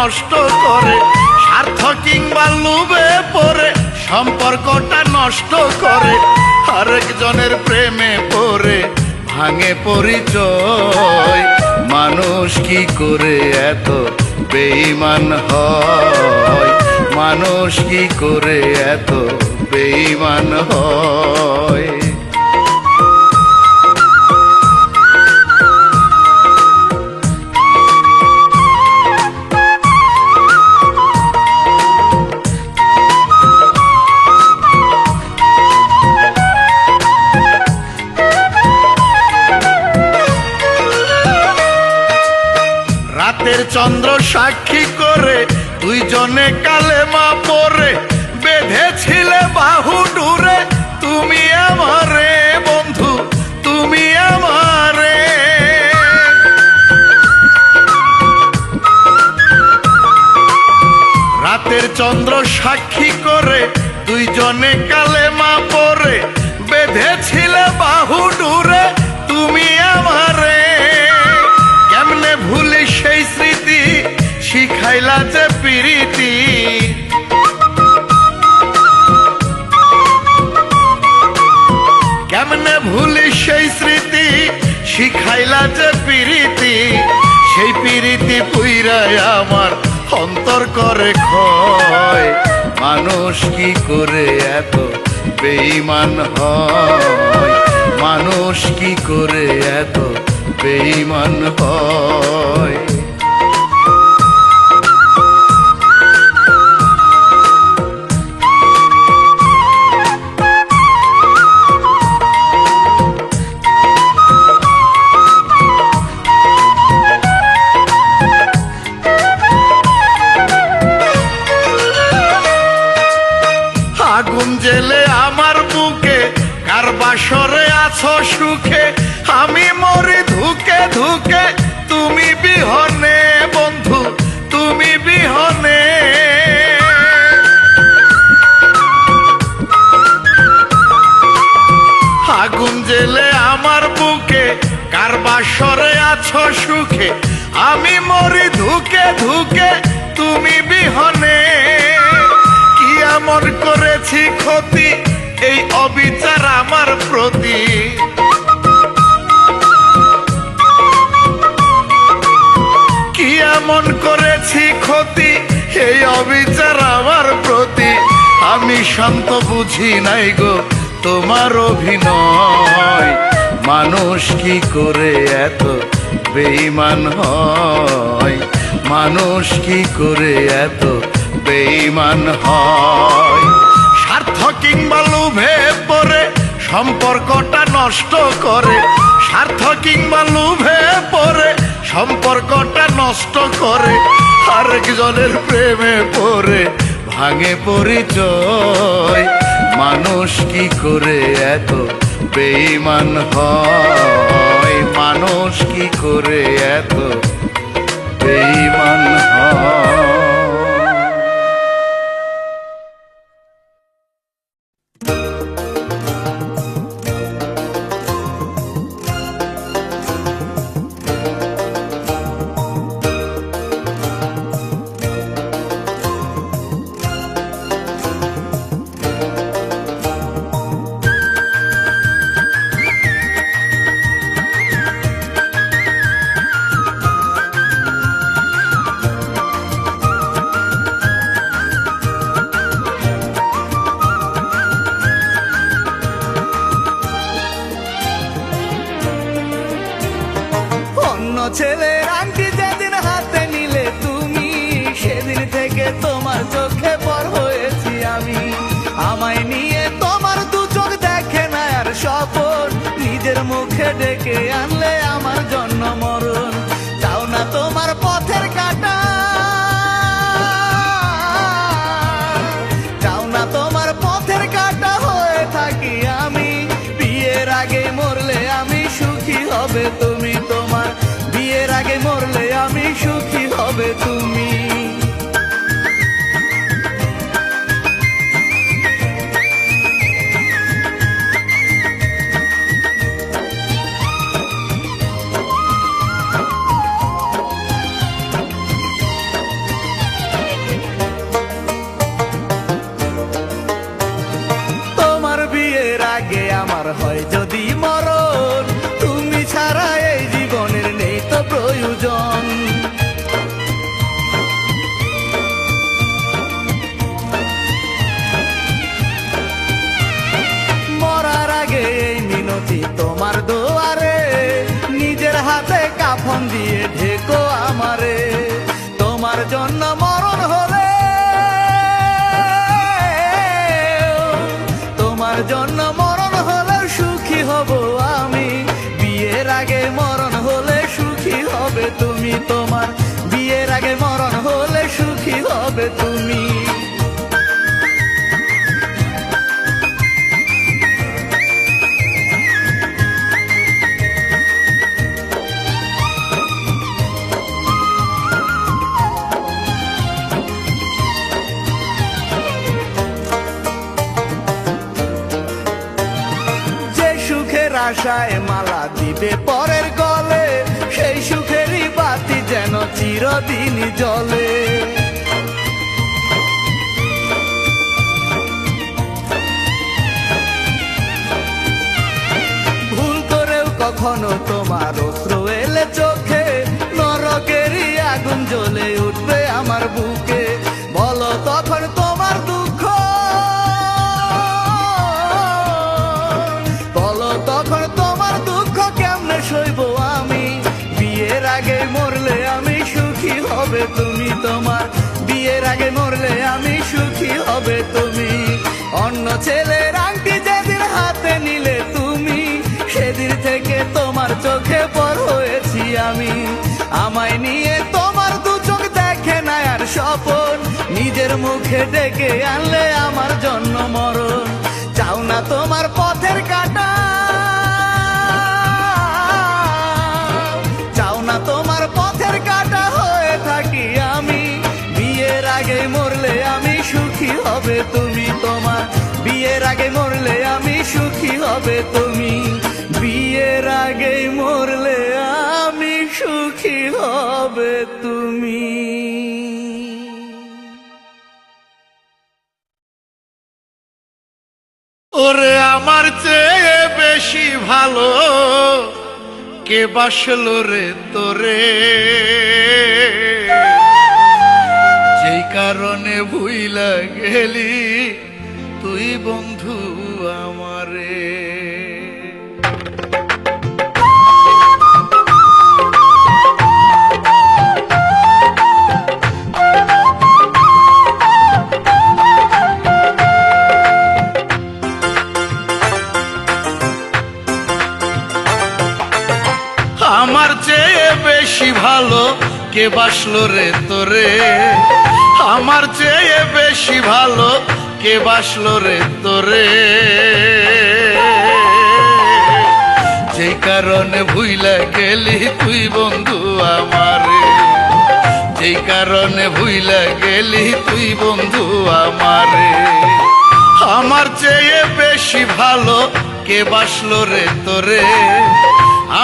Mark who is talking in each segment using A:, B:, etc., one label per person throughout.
A: নষ্ট করে, স্বার্থ কিংবা লোভে পড়ে সম্পর্কটা নষ্ট করে, আরেকজনের প্রেমে পড়ে ভাঙে পরিচয়। মানুষ কি করে এত বেঈমান হয়, মানুষ কি করে এত বেঈমান হয়। রাতের চন্দ্র সাক্ষী করে দুইজনে কালেমা পড়ে বেঁধেছিলে বাহু ডুরে, তুমি আমারে বন্ধু তুমি আমারে। রাতের চন্দ্র সাক্ষী করে দুইজনে কালেমা পড়ে বেঁধেছিলে বাহু ডুরে, তুমি আমারে। কেমনে ভুলি সেই স্মৃতি শিখাইলা যে প্রীতি, কেমনে ভুলি সেই স্মৃতি শিখাইলা যে প্রীতি, সেই প্রীতি পুইরায় আমার অন্তর করে ক্ষয়। মানুষ কি করে এত বেঈমান হয়, মানুষ কি করে এত বেঈমান হয়। আগুন জেলে আমার বুকে কার বাসরে আছো সুখে, আমি মরি ধুকে ধুকে তুমি বিহনে বন্ধু তুমি বিহনে। আগুন জেলে আমার বুকে কার বাসরে আছো সুখে, আমি মরি ধুকে ধুকে তুমি বিহনে। কি এমন করেছি ক্ষতি এই অবিচার আমার প্রতি, কি এমন করেছি ক্ষতি এই অবিচার আমার প্রতি। আমি শান্ত বুঝি নাই গো তোমার অভিনয়, মানুষ কি করে এত বেঈমান হয়, মানুষ কি করে এত বেঈমান হয়। স্বার্থ কিংবা লোভে পড়ে সম্পর্কটা নষ্ট করে, স্বার্থ কিংবা লোভে পড়ে সম্পর্কটা নষ্ট করে, আরেকজনের প্রেমে পড়ে ভাঙে পরিচয়। মানুষ কি করে এত বেঈমান হয়, মানুষ কি করে এত বেঈমান হয়।
B: ছেলের আংটি যেদিন হাতে নিলে তুমি, সেদিন থেকে তোমার চোখে পর হয়েছি আমি। আমায় নিয়ে তোমার দু চোখ দেখে না আর স্বপন, নিজের মুখে ডেকে আনলে আমার জন্য মরণ। চাও না তোমার পথের কাটা, চাও না তোমার পথের কাটা হয়ে থাকি আমি। বিয়ের আগে মরলে আমি সুখী হবে তুমি, তোমার বিয়ের আগে মরলে আমি সুখী হবে তুমি। আমার হয় যদি মরণ, তুমি ছাড়া এই জীবনের নেই তো প্রয়োজন। মরার আগে এই মিনতি তোমার দুয়ারে, নিজের হাতে কাফন দিয়ে ঢেকো আমারে। তোমার জন্য মরণ হলে, তোমার জন্য মরণ হলে সুখী হব আমি। বিয়ের আগে মরণ হলে সুখী হবে তুমি, তোমার বিয়ের আগে মরণ হলে সুখী হবে তুমি। আশায় মালা দিবে পরের গলে, সেই সুখেরই বাতি যেন চিরদিনই জ্বলে। ভুল করেও কখনো তোমার অশ্রু এলে চোখে, নরকেরই আগুন জ্বলে উঠবে আমার বুকে। বলো তখন তোমার দুঃখ, তখন তোমার দুঃখ কেমনে সইব আমি। বিয়ের আগে মরলে আমি সুখী হবে তুমি, তোমার বিয়ের আগে মরলে আমি সুখী হবে তুমি। অন্য ছেলের আংটি যেদিন হাতে নিলে তুমি, সেদিন থেকে তোমার চোখে পর হয়েছি আমি। আমায় নিয়ে তোমার দু চোখ দেখে না আর স্বপন, নিজের মুখে ডেকে আনলে আমার জন্ম মরণ। চাও না তোমার পথের কাটা, তোমার পথের কাটা হয়ে থাকি আমি। বিয়ের আগে মরলে আমি সুখী হবে তুমি, তোমার বিয়ের আগে মরলে আমি সুখী হবে তুমি। বিয়ের আগে মরলে আমি সুখী হবে তুমি।
A: ওরে আমার চেয়ে বেশি ভালো কে বাসলো রে তোরে, যেই কারণে ভুইলা গেলি তুই বন্ধু আমারে। আমার চেয়ে বেশি ভালো কে বাসলো রে তোরে, আমার চেয়ে বেশি ভালো কে বাসলো রে তোরে, যেই কারণে ভুইলা গেলি তুই বন্ধু আমারে, যেই কারণে ভুইলা গেলি তুই বন্ধু আমারে। আমার চেয়ে বেশি ভালো কে বাসলো রে তোরে,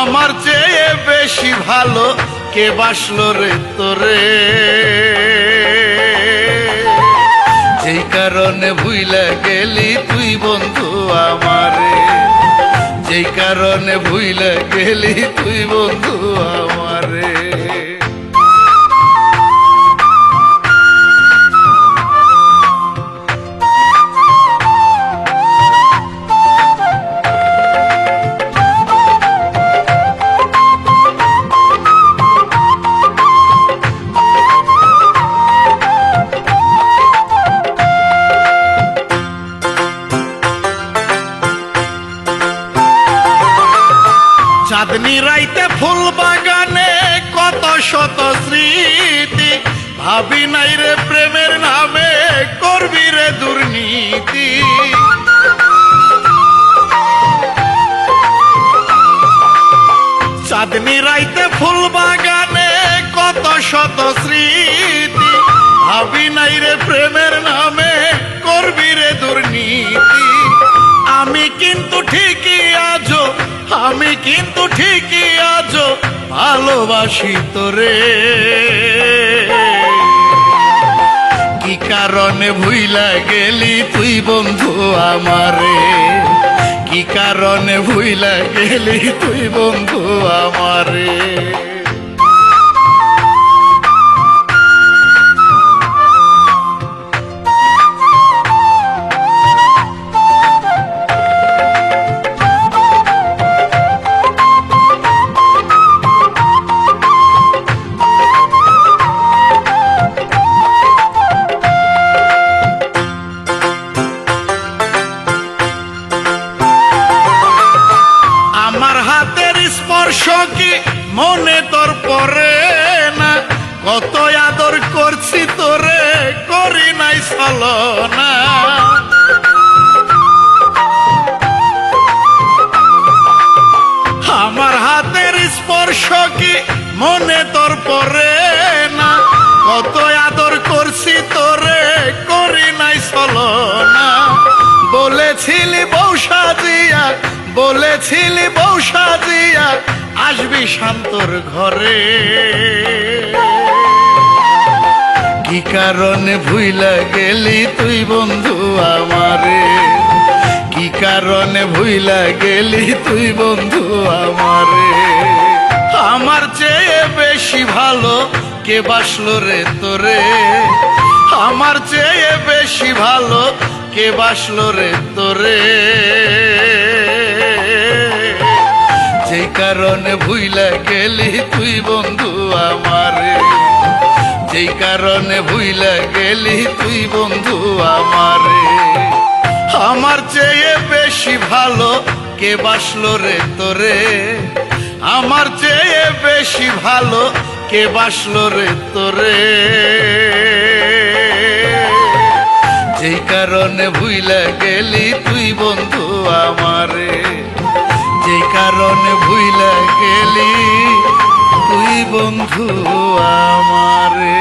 A: আমার চেয়ে বেশি ভালো কে বাসলো রে তোরে, যেই কারণে ভুইলা গেলি তুই বন্ধু আমারে, যেই কারণে ভুইলা গেলি তুই বন্ধু আমারে। চাঁদনি রাইতে ফুল বাগানে কত শত স্মৃতি, ভাবি নাই রে প্রেমের নামে করবি রে দুর্নীতি। চাঁদনি রাইতে ফুল বাগানে কত শত স্মৃতি, ভাবি নাই রে প্রেমের নামে করবি রে দুর্নীতি। আমি কিন্তু ঠিকই আজো, আমি কিন্তু ঠিকই আজো ভালোবাসি তোরে, কি কারণে ভুইলা গেলি তুই বন্ধু আমারে, কি কারণে ভুইলা গেলি তুই বন্ধু আমারে। আমার হাতের স্পর্শ কি মনে তোর পরে না, কত আদর করছি তোরে করি নাই ছলনা। আমার হাতের স্পর্শ কি মনে তোর পরে না, কত আদর করছি তোরে করি নাই ছলনা। বলেছিলি বউ সাজিয়া, বলেছিলি বউ সাজিয়া আসবি শান্তর ঘরে, কি কারণে ভুইলা গেলি তুই বন্ধু আমারে, কি কারণে ভুইলা গেলি তুই বন্ধু আমারে। আমার চেয়ে বেশি ভালো কে বাসলো রে তোরে, আমার চেয়ে বেশি ভালো কে বাসলো রে তোরে। যেই কারণে ভুইলা গেলি তুই বন্ধু আমারে, যেই কারণে ভুইলা গেলি তুই বন্ধু আমারে। আমার চেয়ে বেশি ভালো কে বাসলো রে তোরে, আমার চেয়ে বেশি ভালো কে বাসলো রে তোরে। যেই কারণে ভুইলা গেলি তুই বন্ধু আমারে, যেই কারণে ভুইলা গেলি তুই বন্ধু আমারে।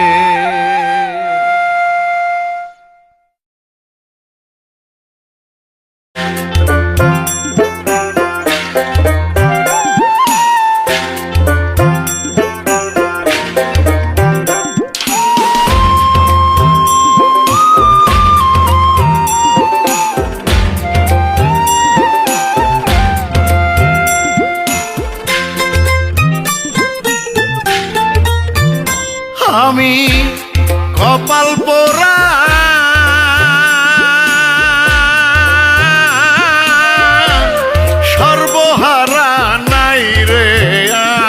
A: আমি কপাল পোড়া সর্বহারা নাই রে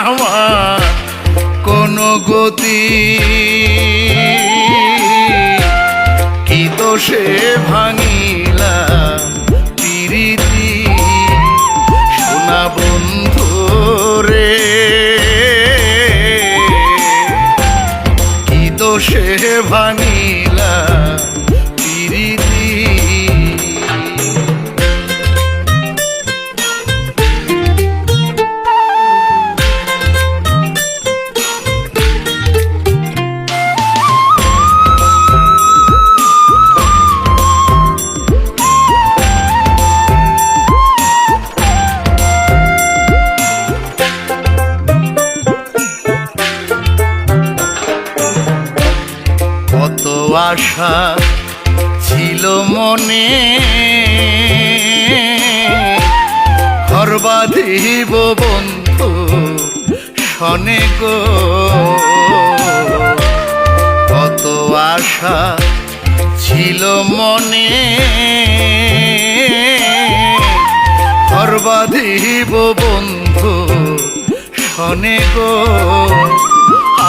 A: আমার কোনো গতি, কি দোষে ভাঙিলা প্রীতি সোনা বন্ধু রে, দোষে ভাঙিলা প্রীতি। কত আশা ছিল মনে ঘর বাঁধিব বন্ধু শনে গো, কত আশা ছিল মনে ঘর বাঁধিব বন্ধু শনে গো।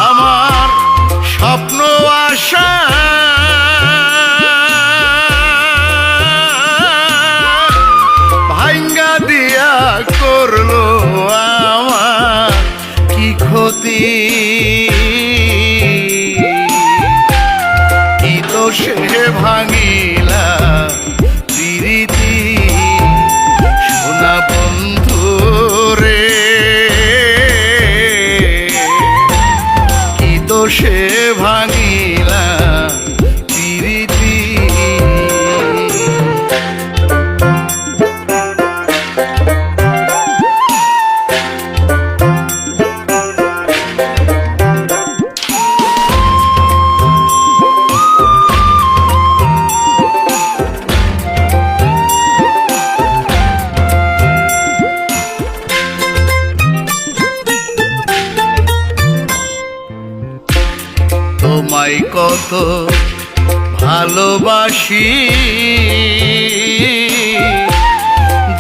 A: আমার স্বপ্ন আশা ভাঙ্গা দিয়া করলো আমার কি ক্ষতি, কি দোষে ভাঙিলা প্রীতি সোনা বন্ধু রে, কি দোষে ভাঙিলা প্রীতি। ভালোবাসি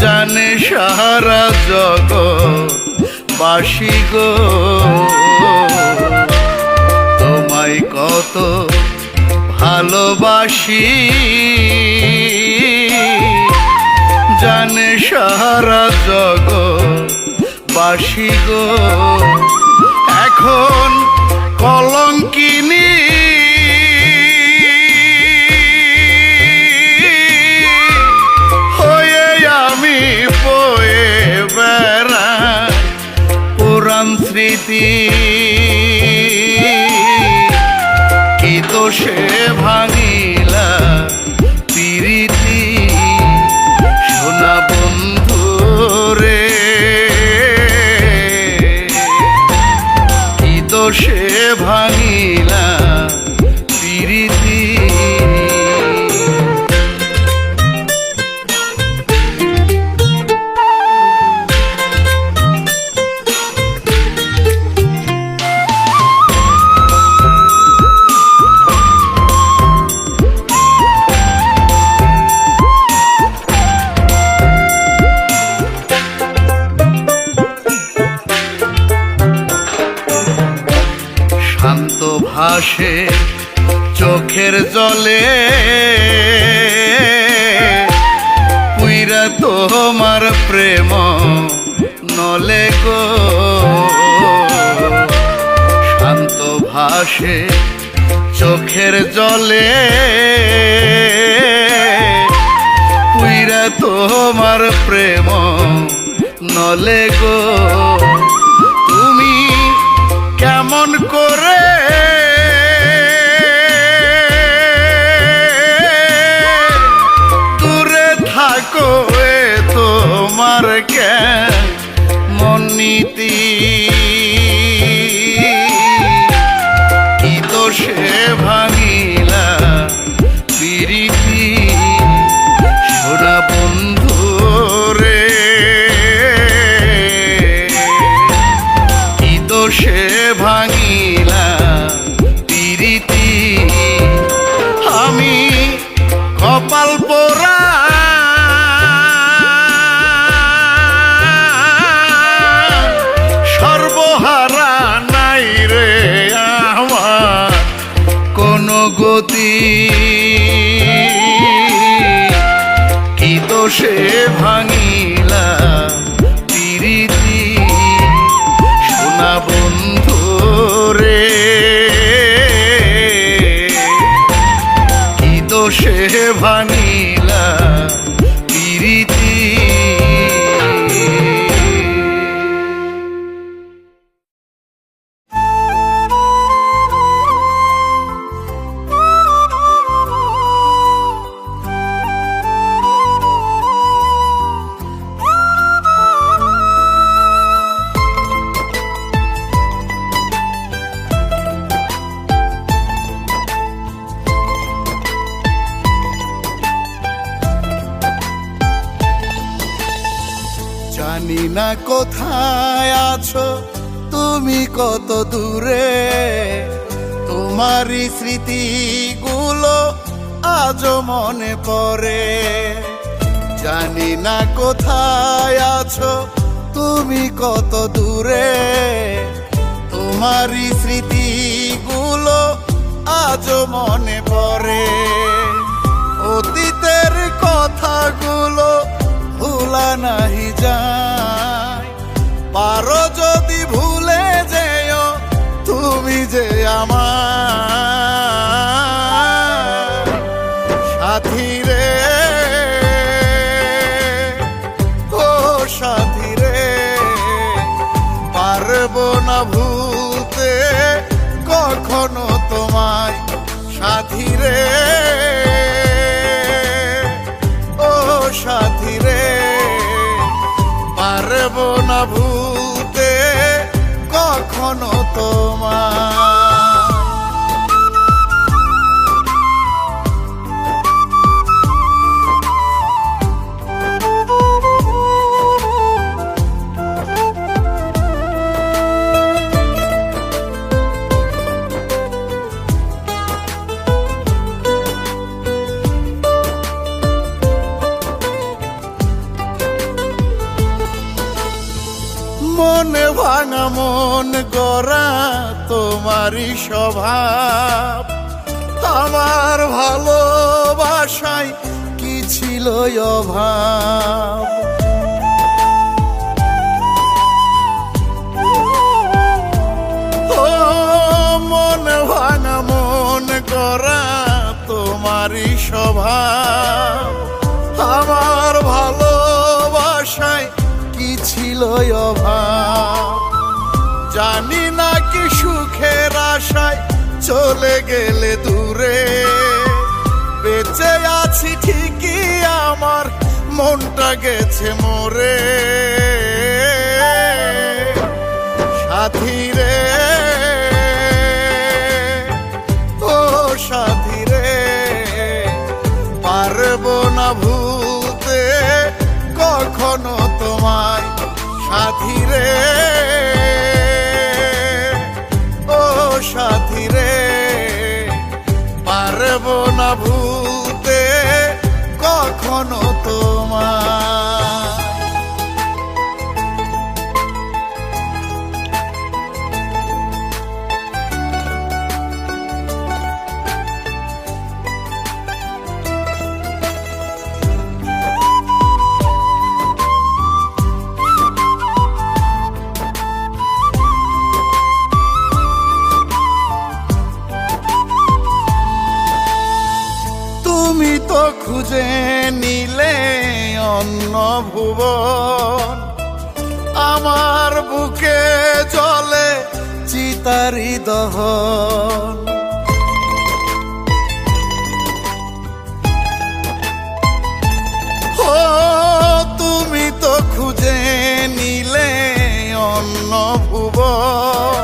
A: জানে সারা জগৎবাসী গো, তোমায় কত ভালোবাসি জানে সারা জগৎবাসী গো। এখন কলঙ্কিনী হয়ে আমি বয়ে বেড়াই পুরাণ স্মৃতি, কি দোষে ভাঙিলা প্রীতি সোনা বন্ধু রে, কি দোষে ভাঙিলা প্রীতি। শান্ত ভাসে চোখের জলে পুইরা তোমার প্রেম নলে গো, শান্ত ভাসে চোখের জলে পুইরা তোমার প্রেম নলে গো। তুমি কেমন করে দূরে থাকো এ তোমার কেমন নীতি, কি দোষে ভাঙিলা প্রীতি সোনা বন্ধু রে, কি দোষে ভাঙিলা প্রীতি। আমি কপাল পোড়া সর্বহারা নাই রে আমার কোনো গতি, কি দোষে ভাঙিলা প্রীতি সোনা বন্ধু রে, কি দোষে ভাঙিলা প্রীতি। জানি না কোথায় আছো তুমি কত দূরে, তোমারই স্মৃতিগুলো আজও মনে পড়ে। জানি না কোথায় আছো তুমি কত দূরে, তোমারই স্মৃতিগুলো আজও মনে পড়ে। অতীতের কথাগুলো ভুলা নাহি যায়, পারো যদি ভুলে যেও তুমি যে আমার সাথী রে, ও সাথী রে, পারবো না ভুলতে কখনো তোমায় সাথী রে, ও সাথী রে, পারবো না ভুলতে কখনো তোমায়। মনে ভাঙা মন গড়া তোমারই স্বভাব, আমার ভালোবাসায় কি ছিল অভাব। ও মনে ভাঙা মন গড়া তোমারই স্বভাব, আমার ভালোবাসায় কি ছিল অভাব। জানি না কি সুখের আশায় চলে গেলে দূরে, বেঁচে আছি ঠিকই আমার মনটা গেছে মরে। সাথী রে, ও সাথী রে, পারবো না ভুলতে কখনো তোমায়। সাথী রে, ও সাথী রে, পারবো না ভুলতে কখনো তোমায়। তুমি তো খুঁজে নিলে অন্য ভুবন, আমার বুকে জ্বলে চিতারি দহন। ও তুমি তো খুঁজে নিলে অন্য ভুবন,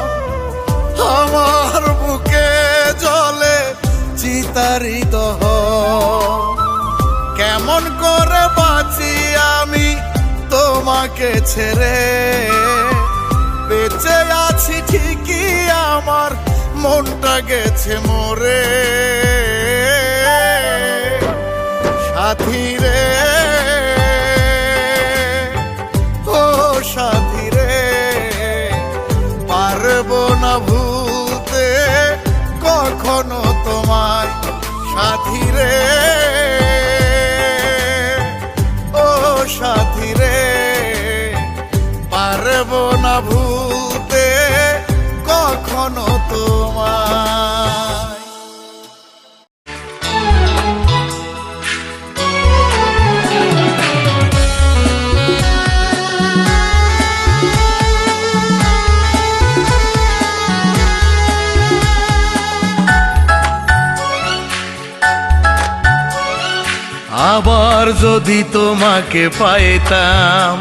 A: আমার বুকে জ্বলে চিতারি দহন। কেমন করে বাঁচি আমি তোমাকে ছেড়ে, বেঁচে আছি ঠিকই আমার মনটা গেছে মরে। সাথী রে, ও সাথী রে, পারবো না ভুলতে কখনো তোমায়। সাথী রে, ও সাথী রে, পারবো না ভুলতে কখনো তোমায়। আবার যদি তোমাকে পাইতাম,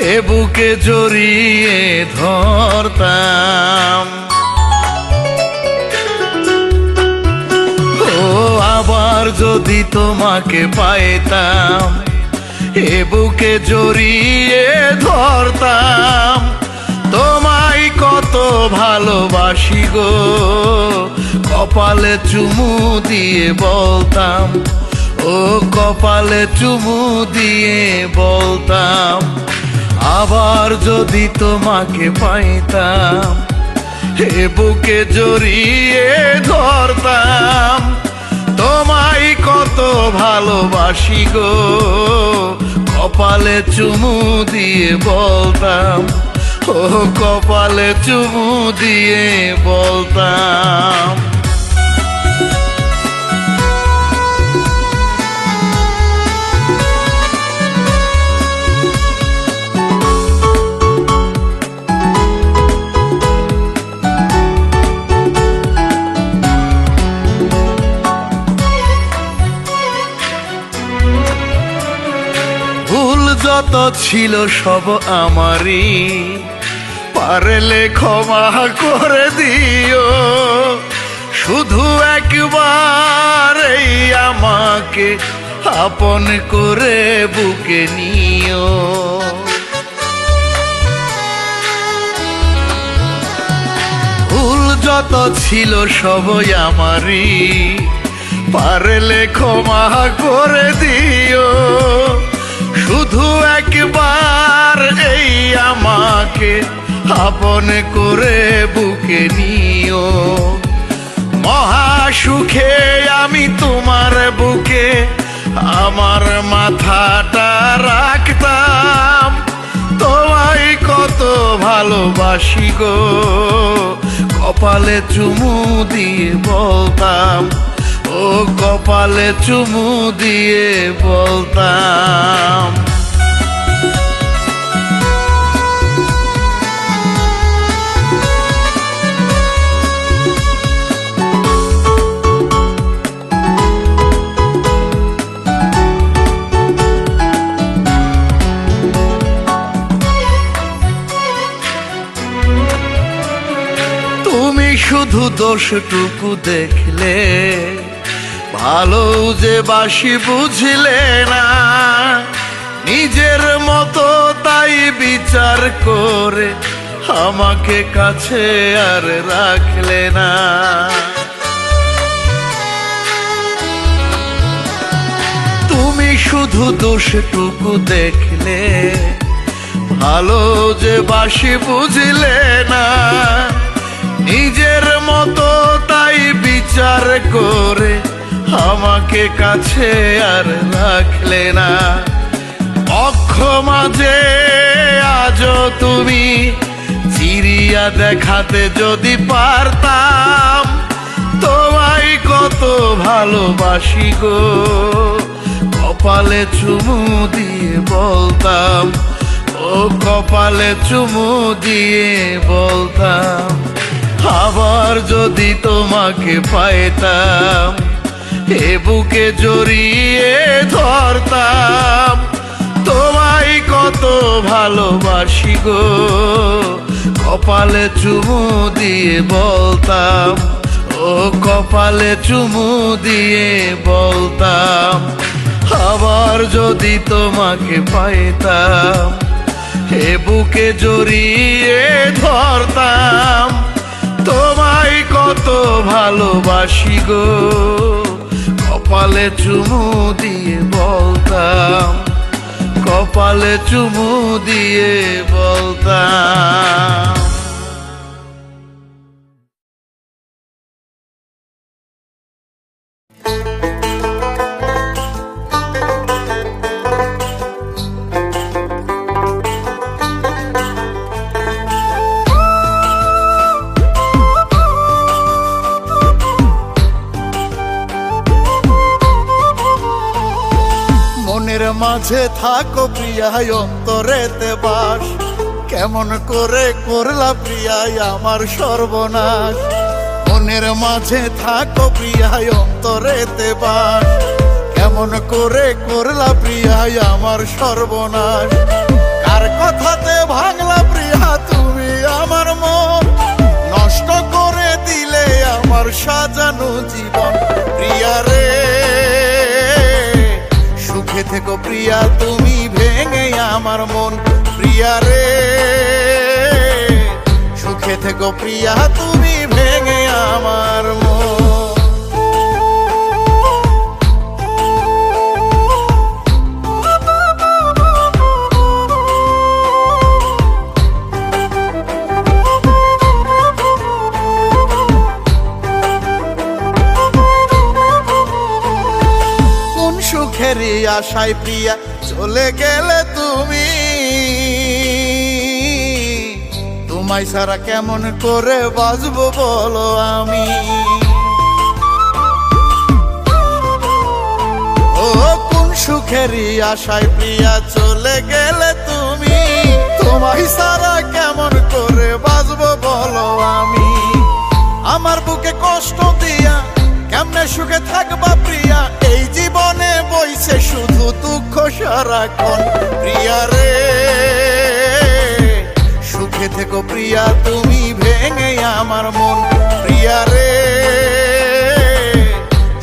A: এ বুকে জড়িয়ে ধরতাম। ও আবার যদি তোমাকে পাইতাম, এ বুকে জড়িয়ে ধরতাম। তোমায় কত ভালোবাসি গো, কপালে চুমু দিয়ে বলতাম। ও কপালে চুমু দিয়ে বলতাম, আবার যদি তোমাকে পাইতাম, এ বুকে জড়িয়ে ধরতাম। তোমায় কত ভালোবাসি গো, কপালে চুমু দিয়ে বলতাম। ও কপালে চুমু দিয়ে বলতাম। যত ছিল সব আমারই, পারলে ক্ষমা করে দিও। শুধু একবার এই আমাকে আপন করে বুকে নিও। ভুল যত ছিল সবই আমারই, পারলে ক্ষমা করে দিও। শুধু একবার এই আমাকে আপন করে বুকে নিও। মহা সুখে আমি তোমার বুকে আমার মাথাটা রাখতাম। তোমায় কত ভালোবাসি গো, কপালে চুমু দিয়ে বলতাম, ও কপালে চুমু দিয়ে বলতাম। তুমি শুধু দোষটুকু দেখলে, ভালো যে বাসি বুঝলে না। নিজের মতো তাই বিচার করে আমাকে কাছে আর রাখলে না। তুমি শুধু দোষটুকু দেখলে, ভালো যে বাসি বুঝলে না। নিজের মতো তাই বিচার করে আমাকে কাছে আর রাখলে না। অক্ষ মাঝে আজও তুমি চিরিয়া দেখাতে যদি পারতাম, তোমায় কত ভালোবাসি গো, কপালে চুমু দিয়ে বলতাম, ও কপালে চুমু দিয়ে বলতাম। আবার যদি তোমাকে পাইতাম, এ বুকে জড়িয়ে ধরতাম। তোমায় কত ভালোবাসি গো, কপালে চুমু দিয়ে বলতাম, ও কপালে চুমু দিয়ে বলতাম। আবার যদি তোমাকে পাইতাম, এ বুকে জড়িয়ে ধরতাম। তোমায় কত ভালোবাসি গো, কপালে চুমু দিয়ে বলতাম, কপালে চুমু দিয়ে বলতাম। মনের মাঝে থাকো প্রিয়ায় অন্তরেতে বাস, কেমন করে করলা প্রিয়ায় আমার সর্বনাশ। মনের মাঝে থাকো প্রিয়ায় অন্তরেতে বাস, কেমন করে করলা প্রিয়ায় আমার সর্বনাশ। কার কথাতে ভাঙলা প্রিয়া তুমি আমার মন, নষ্ট করে দিলে আমার সাজানো জীবন। প্রিয়া রে সুখে থেকো প্রিয়া, তুমি ভেঙে আমার মন। প্রিয়া রে সুখে থেকো প্রিয়া, তুমি ভেঙে আমার মন। সুখেরই আশায় প্রিয়া চলে গেলে তুমি, তোমায় ছাড়া কেমন করে বাঁচবো বলো আমি। ও কোন সুখেরই আশায় প্রিয়া চলে গেলে তুমি, তোমায় ছাড়া কেমন করে বাঁচবো বলো আমি। আমার বুকে কষ্ট দিয়া কেমনে সুখে থাকবা প্রিয়া, এই জীবনে বইছে শুধু দুঃখ সারাক্ষণ। প্রিয়া রে সুখে থেকো প্রিয়া, তুমি ভেঙে আমার মন। প্রিয়া রে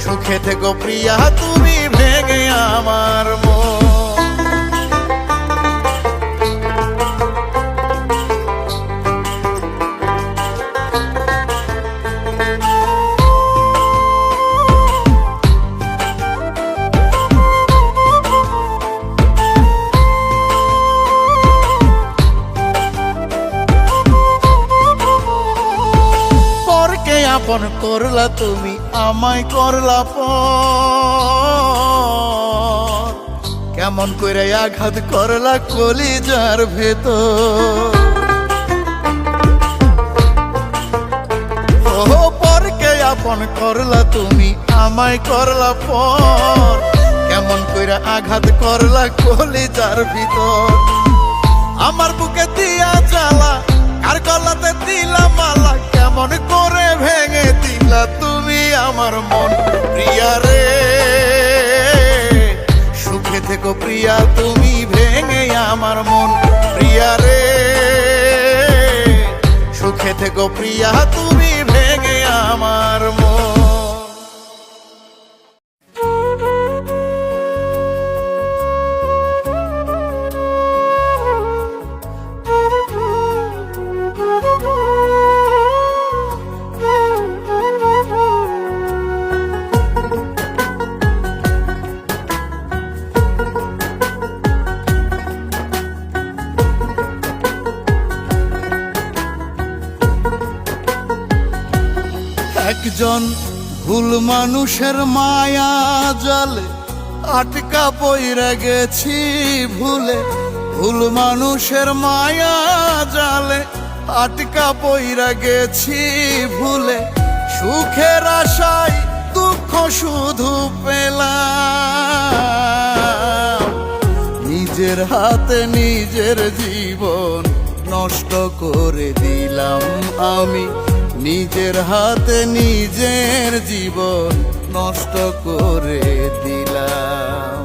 A: সুখে থেকো প্রিয়া, তুমি ভেঙে আমার মন। আপন করলা তুমি আমায় করলা পর কেমন করে আঘাত করলা কলিজার ভেতর ও পরকে আপন করলা তুমি আমায় করলা পর কেমন করে আঘাত করলা কলিজার ভিতর আমার বুকে দিয়া জ্বালা আর গলাতে দিলা মালা কেমন করে ভেঙে দিলা তুমি আমার মন প্রিয়া রে সুখে থেকো প্রিয়া তুমি ভেঙে আমার মন প্রিয়া রে সুখে থেকো প্রিয়া তুমি ভেঙে আমার মন একজন ভুল মানুষের মায়া জালে আটকা পইরা গেছি ভুলে ভুল মানুষের মায়া জালে আটকা পইরা গেছি ভুলে সুখের আশায় দুঃখ শুধু পেলাম নিজের হাতে নিজের জীবন নষ্ট করে দিলাম আমি নিজের হাতে নিজের জীবন নষ্ট করে দিলাম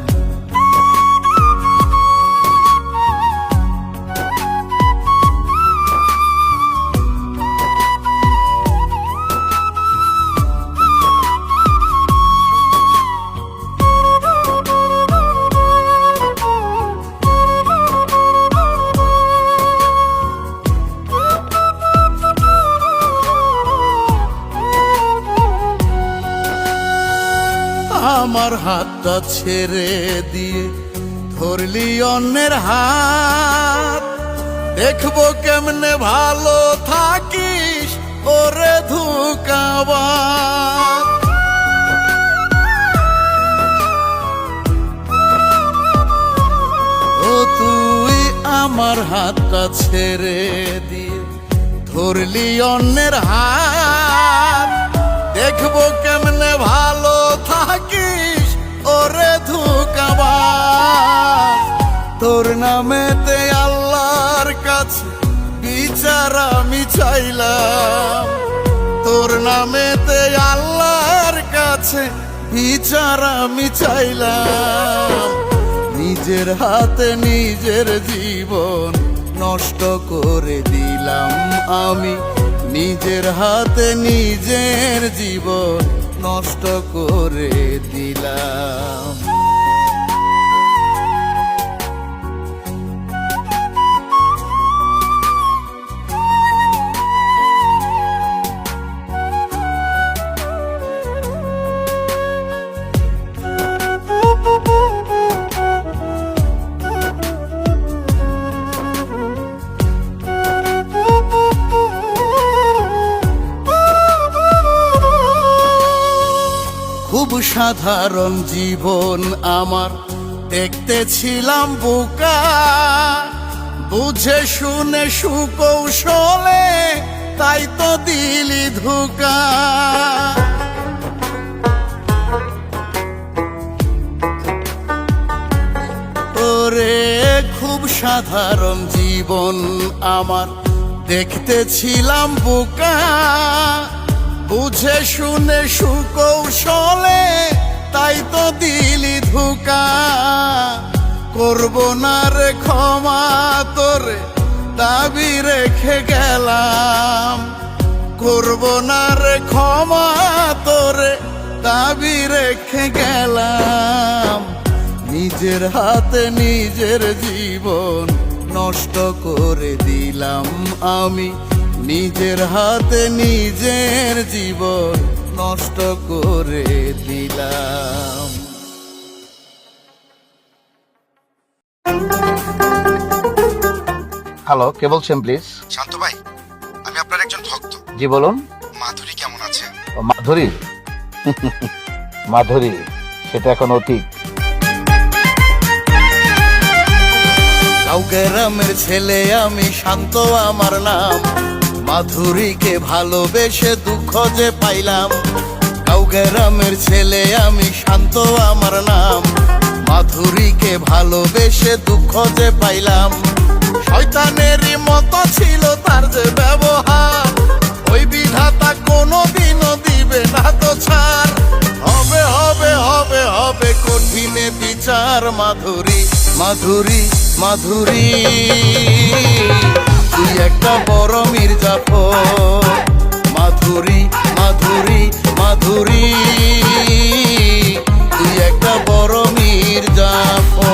A: আমার হাতটা ছেড়ে দিয়ে ধরলি অন্যের হাত দেখবো কেমনে ভালো থাকিস ওরে ধোঁকাবাজ ও তুই আমার হাতটা ছেড়ে দিয়ে ধরলি অন্যের হাত দেখবো কেমনে ভালো থাকিস ওরে ধোঁকাবাজ তোর নামেতে আল্লাহর কাছে বিচার আমি চাইলাম তোর নামেতে আল্লাহর কাছে বিচার আমি চাইলাম নিজের হাতে নিজের জীবন নষ্ট করে দিলাম আমি নিজের হাতে নিজের জীবন নষ্ট করে দিলাম খুব সাধারণ জীবন আমার দেখতে ছিলাম বোকা বুঝে শুনে সুকৌশলে তাই তো দিলি ধোঁকা ওরে খুব সাধারণ জীবন আমার দেখতে ছিলাম বোকা বুঝে শুনে সুকৌশলে তাই তো দিলি ধোঁকা করব না রে ক্ষমা তোরে দাবি রেখে গেলাম করব না রে ক্ষমা তোরে দাবি রেখে গেলাম নিজের হাতে নিজের জীবন নষ্ট করে দিলাম আমি নিজের হাতে নিজের জীবন নষ্ট করে দিলাম
C: হ্যালো, কে বলছেন প্লিজ?
D: শান্ত ভাই, আমি আপনার একজন ভক্ত।
C: জি বলুন।
D: মাধুরী কেমন আছে?
C: মাধুরী মাধুরী সেটা এখন অতীত।
A: গাঁও গ্রামের ছেলে আমি, শান্ত আমার নাম, মাধুরীকে ভালোবেসে দুঃখ যে পাইলাম। গাঁও গ্রামের ছেলে আমি, শান্ত আমার নাম, মাধুরীকে ভালোবেসে দুঃখ যে পাইলাম। শয়তানেরই মতো ছিল তার যে ব্যবহার, ওই বিধাতা কোনোদিনও দিবে না তো ছাড়। হবে হবে হবে হবে কঠিনে বিচার। মাধুরী মাধুরী মাধুরী তুই একটা বড় মির্জাফর। মাধুরী মাধুরী মাধুরী তুই একটা বড় মির্জাফর।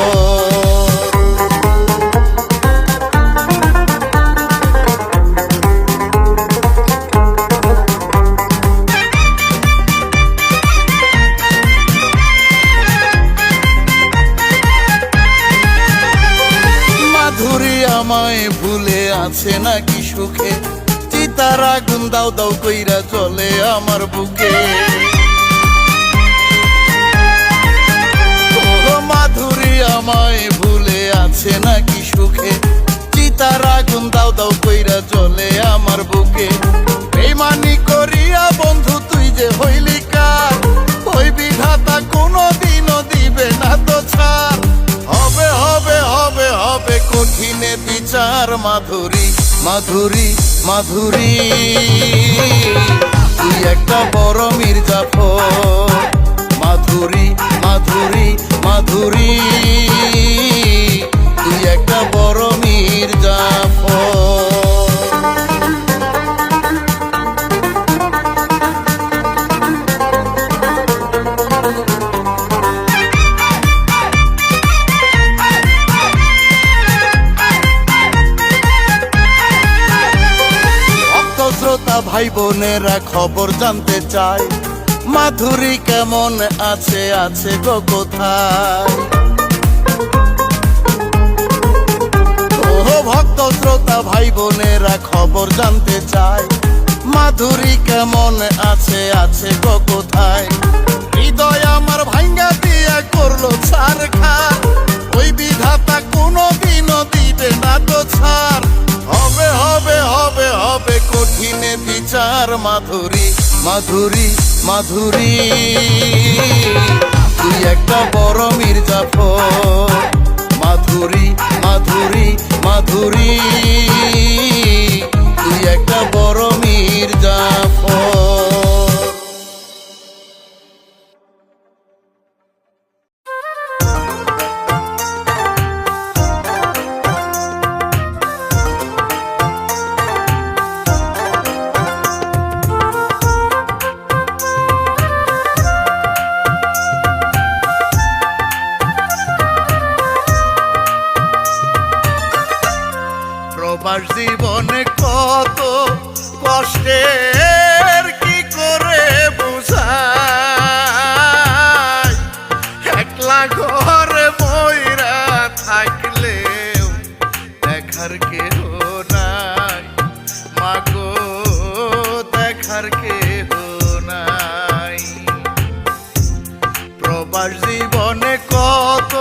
A: মাধুরী আমায় ভুলে আছে নাকি সুখে, চিতার আগুন দাও দাও কইরা চলে আমার বুকে। ও মাধুরী আমায় ভুলে আছে নাকি সুখে, চিতার আগুন দাও দাও কইরা চলে আমার বুকে। বেইমানি করিয়া বন্ধু তুই যে হইলি কার, ওই বিধাতা কোনোদিনও দিবে না তো ছাড়। হবে হবে হবে হবে কঠিনে বিচার। মাধুরী মাধুরী মাধুরী তুই একটা বড় মির্জাফর। মাধুরী মাধুরী মাধুরী তুই একটা বড় মির্জাফর। শ্রোতা ভাই বোনেরা খবর জানতে চায়, মাধুরী কেমন আছে, আছে গো কোথায়? ও ভক্ত শ্রোতা ভাই বোনেরা খবর জানতে চায়, মাধুরী কেমন আছে, আছে গো কোথায়? হৃদয় আমার ভাঙ্গা দিয়া করলো ছারখার, ওই বিধাতা কোনোদিনও দিবে না তো ছাড়। হবে হবে হবে হবে কঠিনে বিচার। মাধুরী মাধুরী মাধুরী তুই একটা বড় মির্জাফর। মাধুরী মাধুরী মাধুরী তুই একটা বড় মির্জাফর। প্রবাস জীবনে কত কষ্টের কি করে বুঝাই, একলা ঘরে ময়রা থাকলেও দেখার কেহ নাই, মাগো দেখার কেহ নাই। প্রবাস জীবনে কত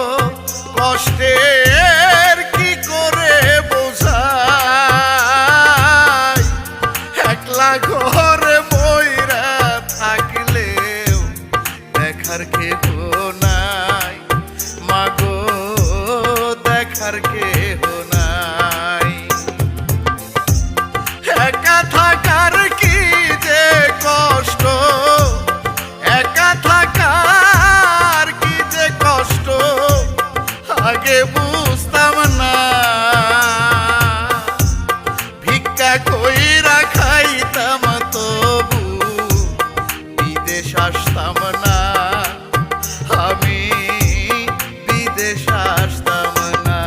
A: কষ্টের কি করে বোঝাই, একলা ঘরে ময়রা থাকলেও দেখার কেহ নাই, মাগো দেখার কেহ নাই। একা থাকার কি যে কষ্ট, একা থাকার কি যে কষ্ট, আগে বুঝতাম না। ভিক্ষা কইরা খাইতাম তবু বিদেশ আসতাম না, আমি বিদেশ আসতাম না।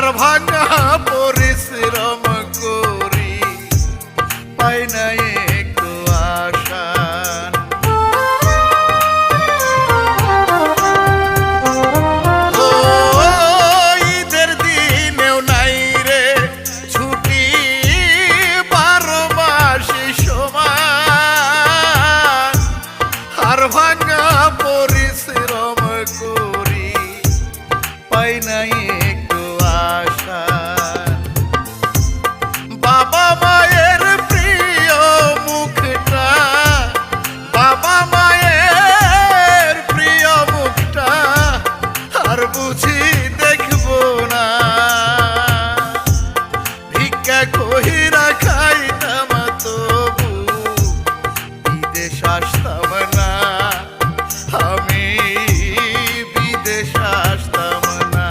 A: হাড় ভাঙা পরিশ্রম করি পাই না একটু আশা। ও ঈদের দিনেও নাই রে ছুটি, 12 মাসে সমান হাড় ভাঙা পরিশ্রম করি পাই না একটু আশা। বাবা মায়ের প্রিয় মুখটা, বাবা মায়ের প্রিয় মুখটা আর বুঝি দেখবো না। ভিক্ষা কইরা খাইতাম তবু বিদেশ আসতাম না, আমি বিদেশ আসতাম না।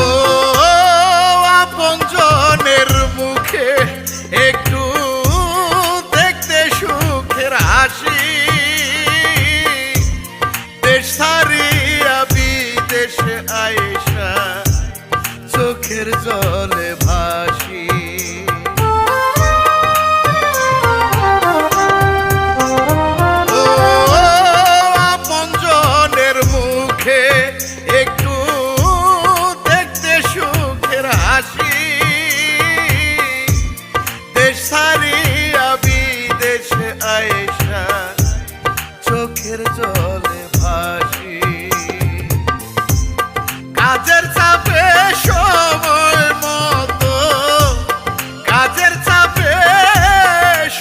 A: ও আপনজনের মুখে একটু দেখতে সুখের হাসি, দেশ ছাড়িয়া বিদেশে আইসা চোখের জলে ভাসি। ও আপনজনের মুখে একটু দেখতে সুখের হাসি, দেশ ছাড়িয়া বিদেশে আইসা চোখের জলে ভাসি। কাজের চাপে সময় মতো, কাজের চাপে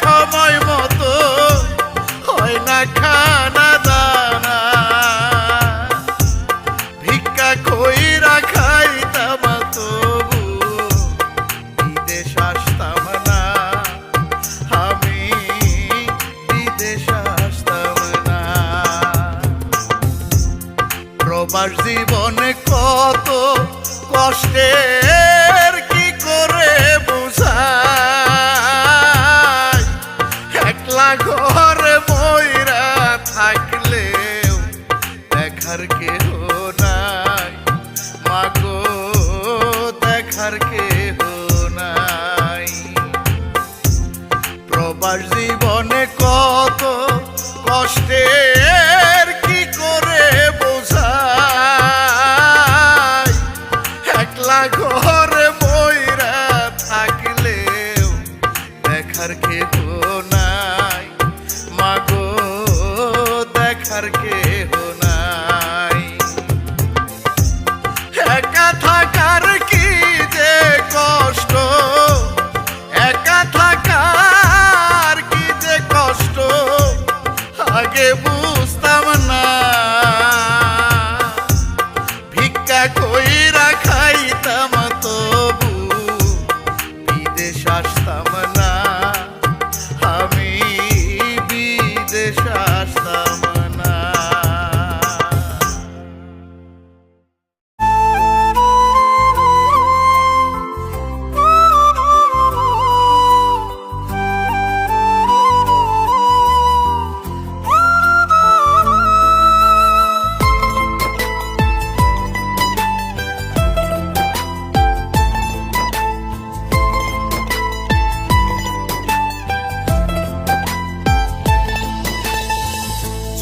A: সময় মতো হয় না খানা দানা। ভিক্ষা কইরা খাইতাম তবু বিদেশ আসতাম না, আমি বিদেশ আসতাম না। প্রবাস জীবনে কত কষ্টের কি করে বুঝাই, একলা ঘরে ময়রা থাকলেও দেখার কেহ নাই, মাগো দেখার কেহ নাই। প্রবাস জীবনে কত কষ্টের কি করে বোঝাই, একলা ঘরে ময়রা থাকলেও দেখার কেহ নাই, মাগো দেখার কেহ নাই। একা থাকার কি যে কষ্ট, একা থাকার কি যে কষ্ট আগে বুঝতাম না। ভিক্ষা কইরা খাইতাম তবু বিদেশ আসতাম না, আমি বিদেশ আসতাম না।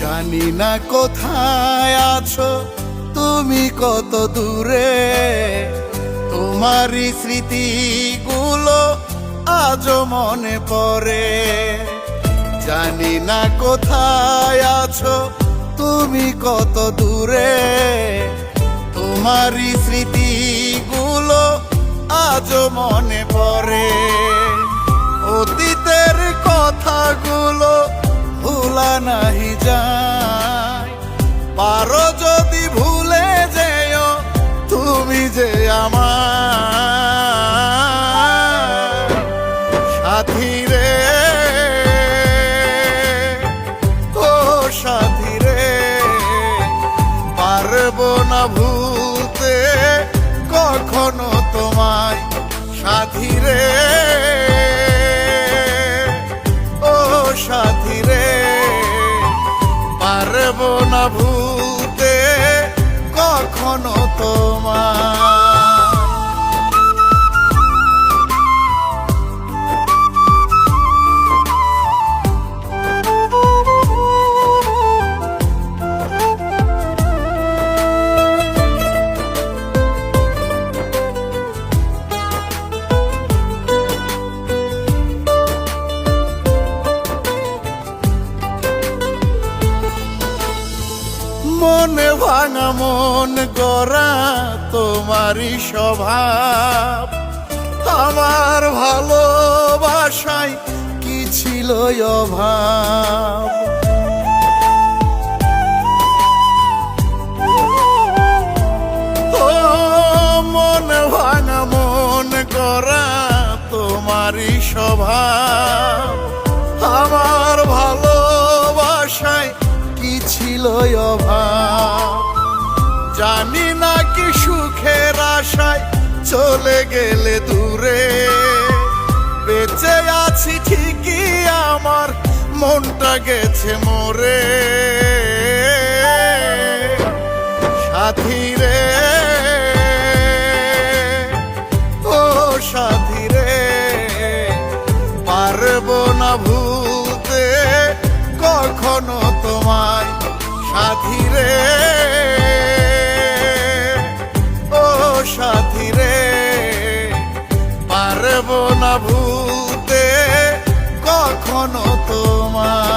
A: জানি না কোথায় আছো তুমি, কত দূরে, তোমারই স্মৃতিগুলো আজও মনে পড়ে। জানি না কোথায় আছো তুমি, কত দূরে, তোমারই স্মৃতিগুলো আজও মনে পড়ে। অতীতের কথাগুলো ভুলা নাহি যায়, পারো যদি ভুলে যেও তুমি যে আমার সাথী রে। ও সাথী রে, পারবো না ভুলতে কখনো তোমায় সাথী রে, ও সাথী রে, পারবো না ভুলতে কখনো তোমায়। মনে ভাঙা মন গড়া তোমারই স্বভাব, আমার ভালোবাসায় কি ছিল অভাব। ও মনে ভাঙা মন গড়া তোমারই স্বভাব, আমার ভালোবাসায় কি ছিল অভাব। জানি না কি সুখের আশায় চলে গেলে দূরে, বেঁচে আছি ঠিকই আমার মনটা গেছে মরে। সাথী রে, ও সাথী রে, পারবো না ভুলতে কখনো তোমায় সাথী রে, ও সাথী রে, পারবো না ভুলতে কখনো তোমায়।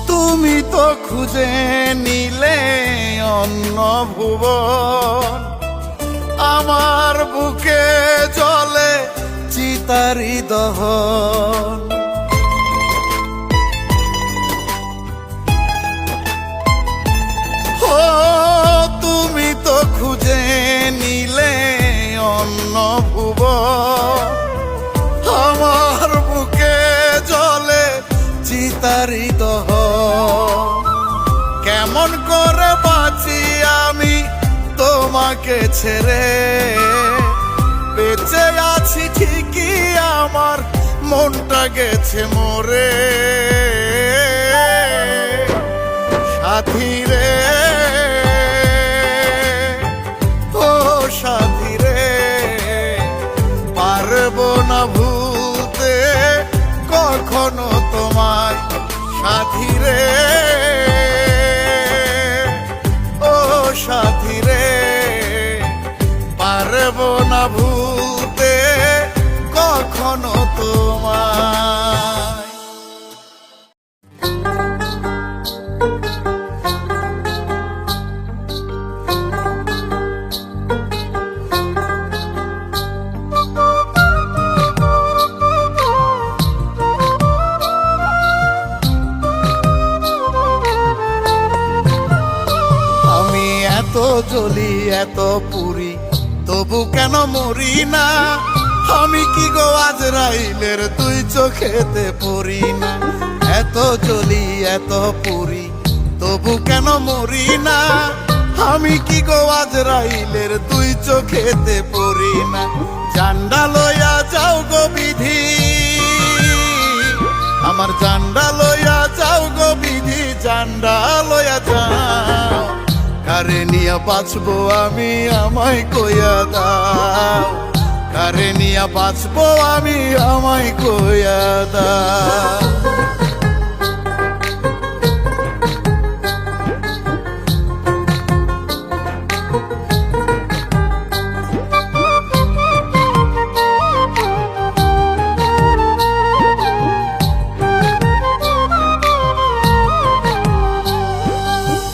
A: তুমি তো খুঁজে নিলে অন্য ভুবন, আমার বুকে জ্বলে চিতারি দহন। ও তুমি তো খুঁজে নিলে অন্য ভুবন, আমার বুকে জ্বলে চিতারি দহন। কেমন করে বাঁচি আমি তোমাকে ছেড়ে, বেঁচে আছি ঠিকই আমার মনটা গেছে মরে। সাথী রে, ও সাথী রে, পারবো না ভুলতে কখনো তোমায় সাথী রে, ও সাথী রে, পারবো না ভুলতে কখনো তোমায়। জ্বলি এত পুরি তবু কেন মরি না, আমি কি গো আজরাইলের তুই চোখেতে পড়ি না। এত জ্বলি এত পুরি তবু কেন মরি না, আমি কি গো আজরাইলের তুই চোখেতে পড়ি না। জান্ডা লইয়া যাও গো বিধি, আমার জান্ডা লইয়া যাও গো বিধি, জান্ডা লইয়া যাও। কারে নিয়া বাঁচবো আমি আমায় কইয়া দাও, কারে নিয়া বাঁচবো আমি আমায় কইয়া দাও।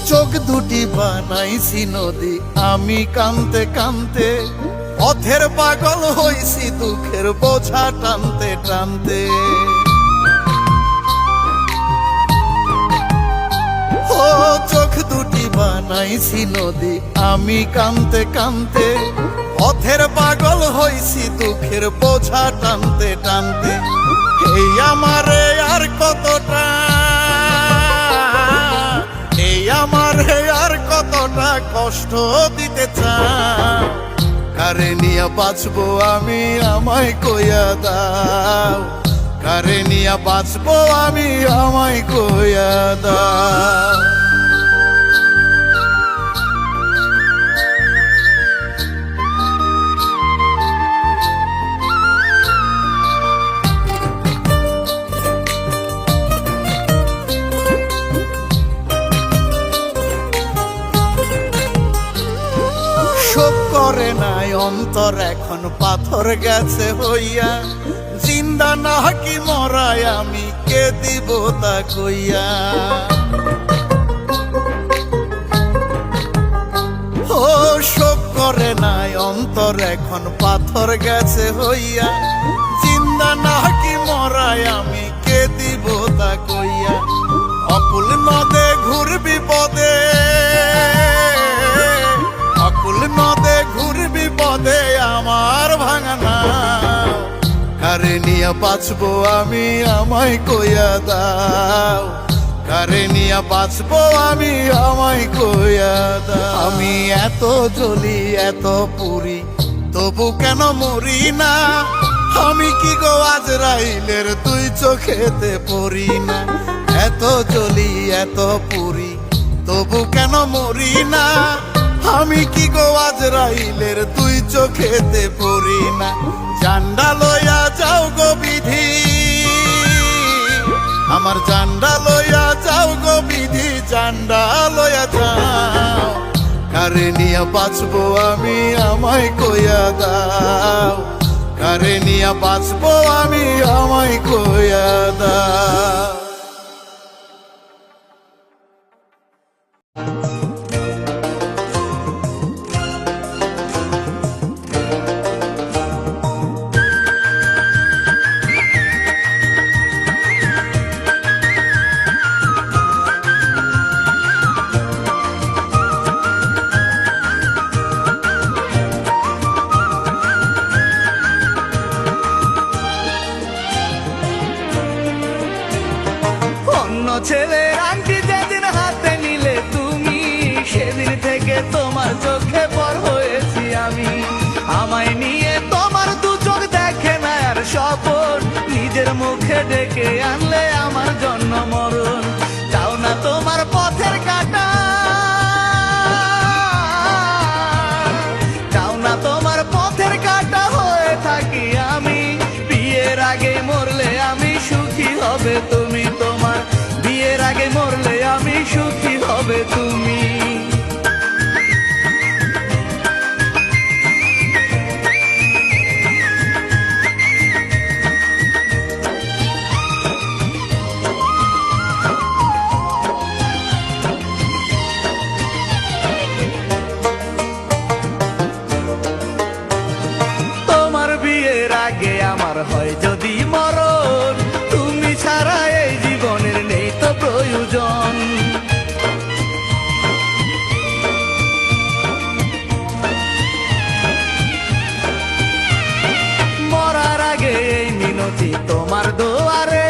A: চোখ দুটি বানাইছি নদী আমি কানতে কানতে, পথের পাগল হইছি দুঃখের বোঝা টানতে টানতে। ও চোখ দুটি বানাইছি নদী আমি কানতে কানতে। পথের পাগল হইছি দুঃখের বোঝা টানতে টানতে। এই আমারে আর কতটা, এই আমারে আর কতটা কষ্ট দিতে চাও? কারে নিয়া বাঁচবো আমি আমায় কইয়া দাও, কারে নিয়া বাঁচবো আমি আমায় কইয়া দাও। শোক করে নাই অন্তর এখন পাথর গেছে হইয়া। জিন্দা না কি মরায় আমি কে দিব তা কইয়া। ও শোক করে নাই অন্তর এখন পাথর গেছে হইয়া। জিন্দা না কি মরায় আমি কে দিব তা কইয়া। অকুল নদে ঘুরবি পদে, অকুল নদে ঘুরবি পদে আমার ভাঙানা। কারে নিয়া বাঁচবো আমি আমায় কইয়া দাও, কারে নিয়া বাঁচবো আমি আমায় কইয়া দাও। আমি এত জ্বলি এত পুরি তবু কেন মরি না? আমি কি গো আজরাইলের তুই চোখেতে পড়ি না? এত জ্বলি এত পুরি তবু কেন মরি না? আমি কি গো আজরাইলের তুই চোখেতে পড়ি না? জান্ডা লইয়া যাও গো বিধি, আমার জান্ডা লইয়া যাও গো বিধি, জান্ডা লইয়া যাও। কারে নিয়া বাঁচবো আমি আমায় কইয়া দাও, কারে নিয়া বাঁচবো আমি আমায় কইয়া দাও।
B: ছেলের আংটি যেদিন হাতে নিলে তুমি, সেদিন থেকে তোমার চোখে পর হয়েছি আমি। আমায় নিয়ে তোমার দু চোখ দেখে না আর স্বপন, নিজের মুখে ডেকে আনলে আমার জন্ম মরণ। চাও না তোমার পথের কাটা, চাও না তোমার পথের কাটা হয়ে থাকি আমি। বিয়ের আগে মরলে আমি সুখী হবে তুমি, তোমার বিয়ের আগে মরলে আমি সুখী হবে তুমি। তোমার বিয়ের আগে আমার হয় যদি মরণ, তুমি ছাড়া এই জীবনের নেই তো প্রয়োজন। মরার আগে এই মিনতি তোমার দুয়ারে,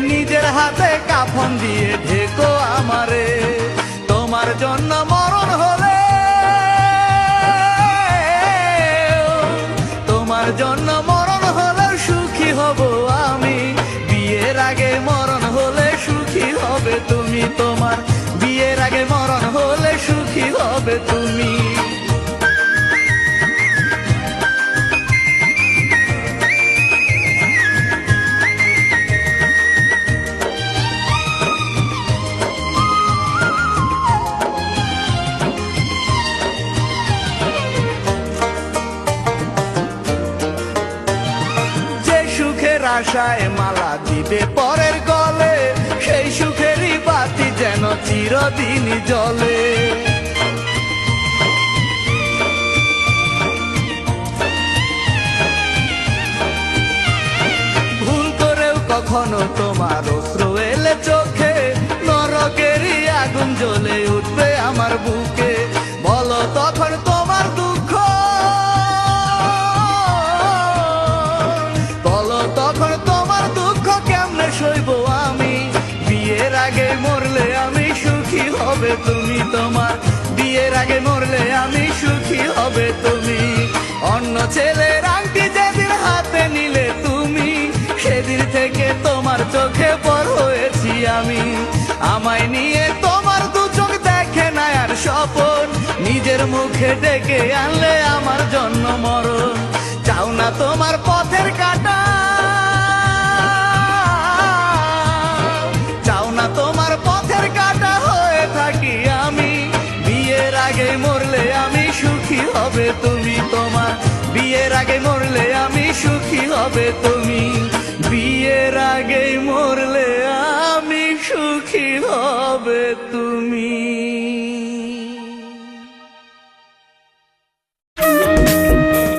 B: নিজের হাতে কাফন দিয়ে ঢেকো আমারে। তোমার জন্য মরণ হলে, তোমার জন্য মরণ হলে সুখী হব আমি। বিয়ের আগে মরণ হলে সুখী হবে তুমি, তোমার বিয়ের আগে মরণ হলে সুখী হবে তুমি। আশায় মালা দিবে পরের গলে, সেই সুখেরই বাতি যেন চিরদিনই জ্বলে। কখনো তোমার অশ্রু এলে চোখে, নরকেরই আগুন জ্বলে উঠবে আমার বুকে। বলো তখন তোমার দুঃখ, বলো তখন তোমার দুঃখ কেমনে সইব আমি। বিয়ের আগে মরলে আমি সুখী হবে তুমি, তোমার বিয়ের আগে মরলে আমি সুখী হবে তুমি। অন্য ছেলের আংটি যেদিন হাতে নিলে তুমি, সেদিন থেকে তোমার চোখে পর হয়েছি আমি। আমায় নিয়ে তোমার দু চোখ দেখে না আর স্বপন, নিজের মুখে ডেকে আনলে আমার জন্ম মরণ। চাও না তোমার পথের কাটা, চাও না তোমার পথের কাটা হয়ে থাকি আমি। বিয়ের আগে মরলে আমি সুখী হবে তুমি, তোমার বিয়ের আগে মরলে আমি সুখী হবে তুমি। বিয়ের আগে মরলে আমি সুখী হবে তুমি।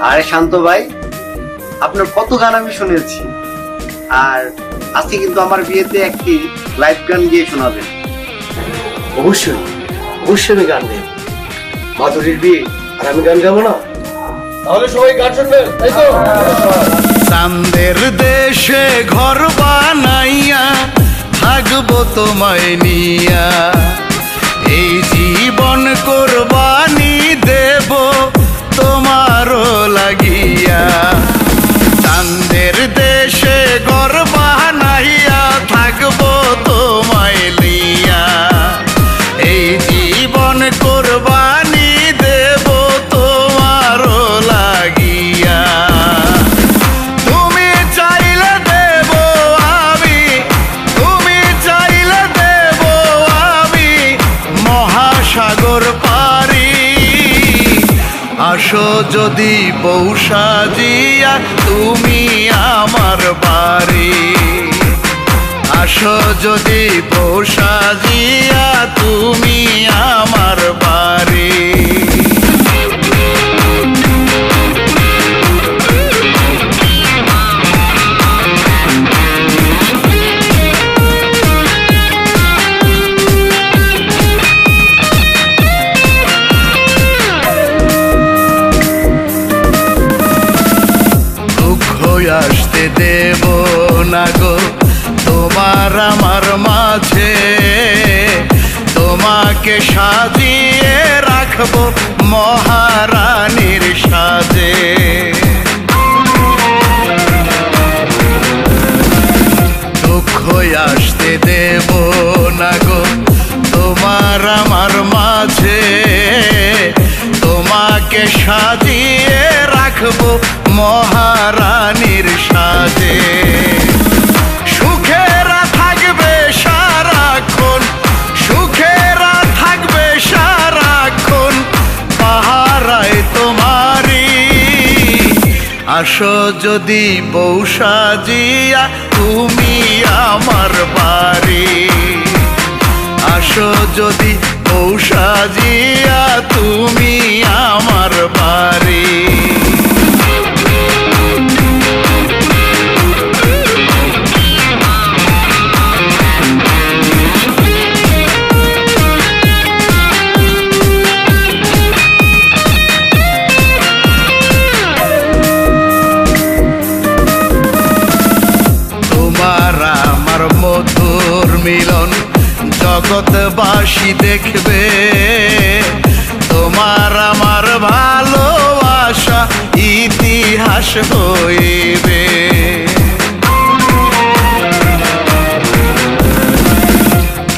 D: আরে শান্ত ভাই, আপনার কত গান আমি শুনেছি, আর আজকে কিন্তু আমার বিয়েতে একটি লাইভ গান গিয়ে শোনাবেন।
E: অবশ্যই অবশ্যই আমি গান দেব। মাধুরীর বিয়ে আর আমি গান গাবো না? তাহলে সবাই গান শুনবেন, তাই তো?
A: চাঁদের দেশে ঘর বানাইয়া থাকবো তোমায় নিয়া, এই জীবন কোরবানি দেব তোমারও লাগিয়া। চাঁদের দেশে ঘর বানাইয়া থাকবো তোমায় লিয়া, এই জীবন কোরবানি দেব তোমারও লাগিয়া। তুমি চাইলে দেব আমি, তুমি চাইলে দেব আমি মহাসাগর পারি। আসো যদি বউ সাজিয়া তুমি আমার বাড়ি, আসো যদি বউ সাজিয়া তুমি আমার বাড়ি। আসতে দেব না গো তোমার আমার মাঝে, তোমাকে সাজিয়ে রাখবো মহারানীর সাজে। দুঃখ আসতে দেব না গো তোমার আমার মাঝে, তোমাকে সাজিয়ে রাখবো মহারানীর সাজে। সুখেরা থাকবে সারাক্ষণ, সুখেরা থাকবে সারাক্ষণ পাহারায় তোমারি। আসো যদি বউ সাজিয়া তুমি আমার বাড়ি, আসো যদি বউ সাজিয়া তুমি আমার বাড়ি। তোমার আমার মধুর মিলন জগৎবাসী দেখবে, তোমার আমার ভালোবাসা ইতিহাস হইবে।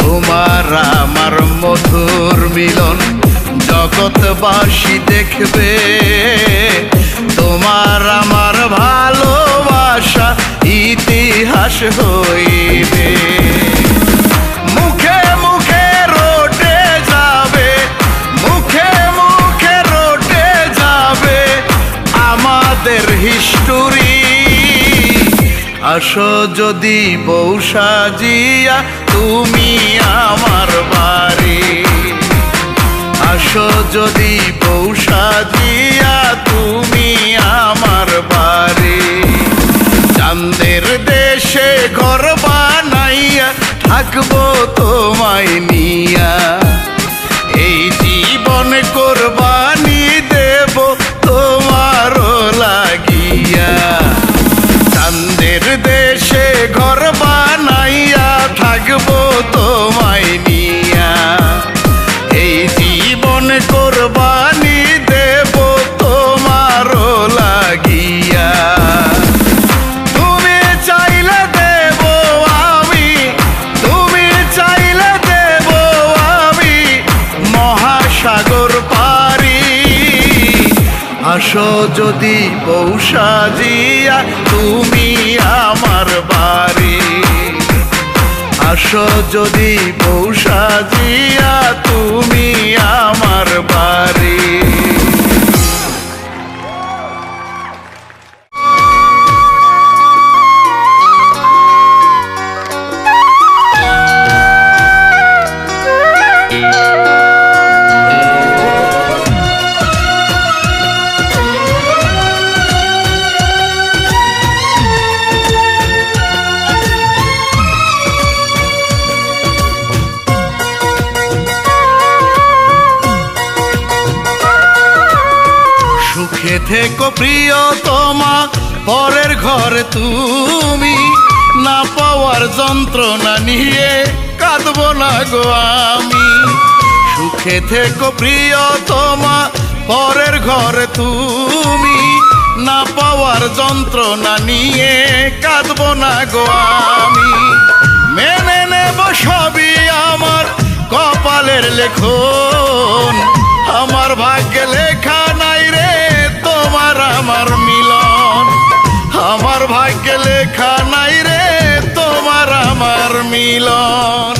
A: তোমার আমার মধুর মিলন জগৎবাসী দেখবে, তোমার আমার ভালোবাসা ইতিহাস হইবে। মুখে মুখে রটে যাবে, মুখে মুখে রটে যাবে আমাদের হিস্টোরি। আসো যদি বউ সাজিয়া তুমি আমার বাড়ি, আসো যদি বউ সাজিয়া তুমি আমার বাড়ি। চাঁদের দেশে ঘর থাকবো তোমায় নিয়া, এই জীবন কোরবানি দেব তোমারও লাগিয়া। চাঁদের দেশে ঘর বানাইয়া থাকবো তোমায় নিয়া, এই জীবন কোরবানি দেব তোমারও লাগিয়া। তুমি চাইলে দেব আমি, তুমি চাইলে দেব আমি মহাসাগর পারি। আসো যদি বউ সাজিয়া তুমি আমার বাড়ি, আসো যদি বউ সাজিয়া তুমি আমার বাড়ি। সুখে থেকো প্রিয়তমা পরের ঘরে তুমি, না পাওয়ার যন্ত্রণা নিয়ে কাঁদবো না গো আমি। সুখে থেকো প্রিয়তমা পরের ঘরে তুমি, না পাওয়ার যন্ত্রণা নিয়ে কাঁদবো না গো আমি। মেনে নেব সবই আমার কপালের লেখন, আমার ভাগ্যে লেখা নাই রে তোমার আমার মিলন, আমার ভাগ্যে লেখা নাই রে তোমার আমার মিলন।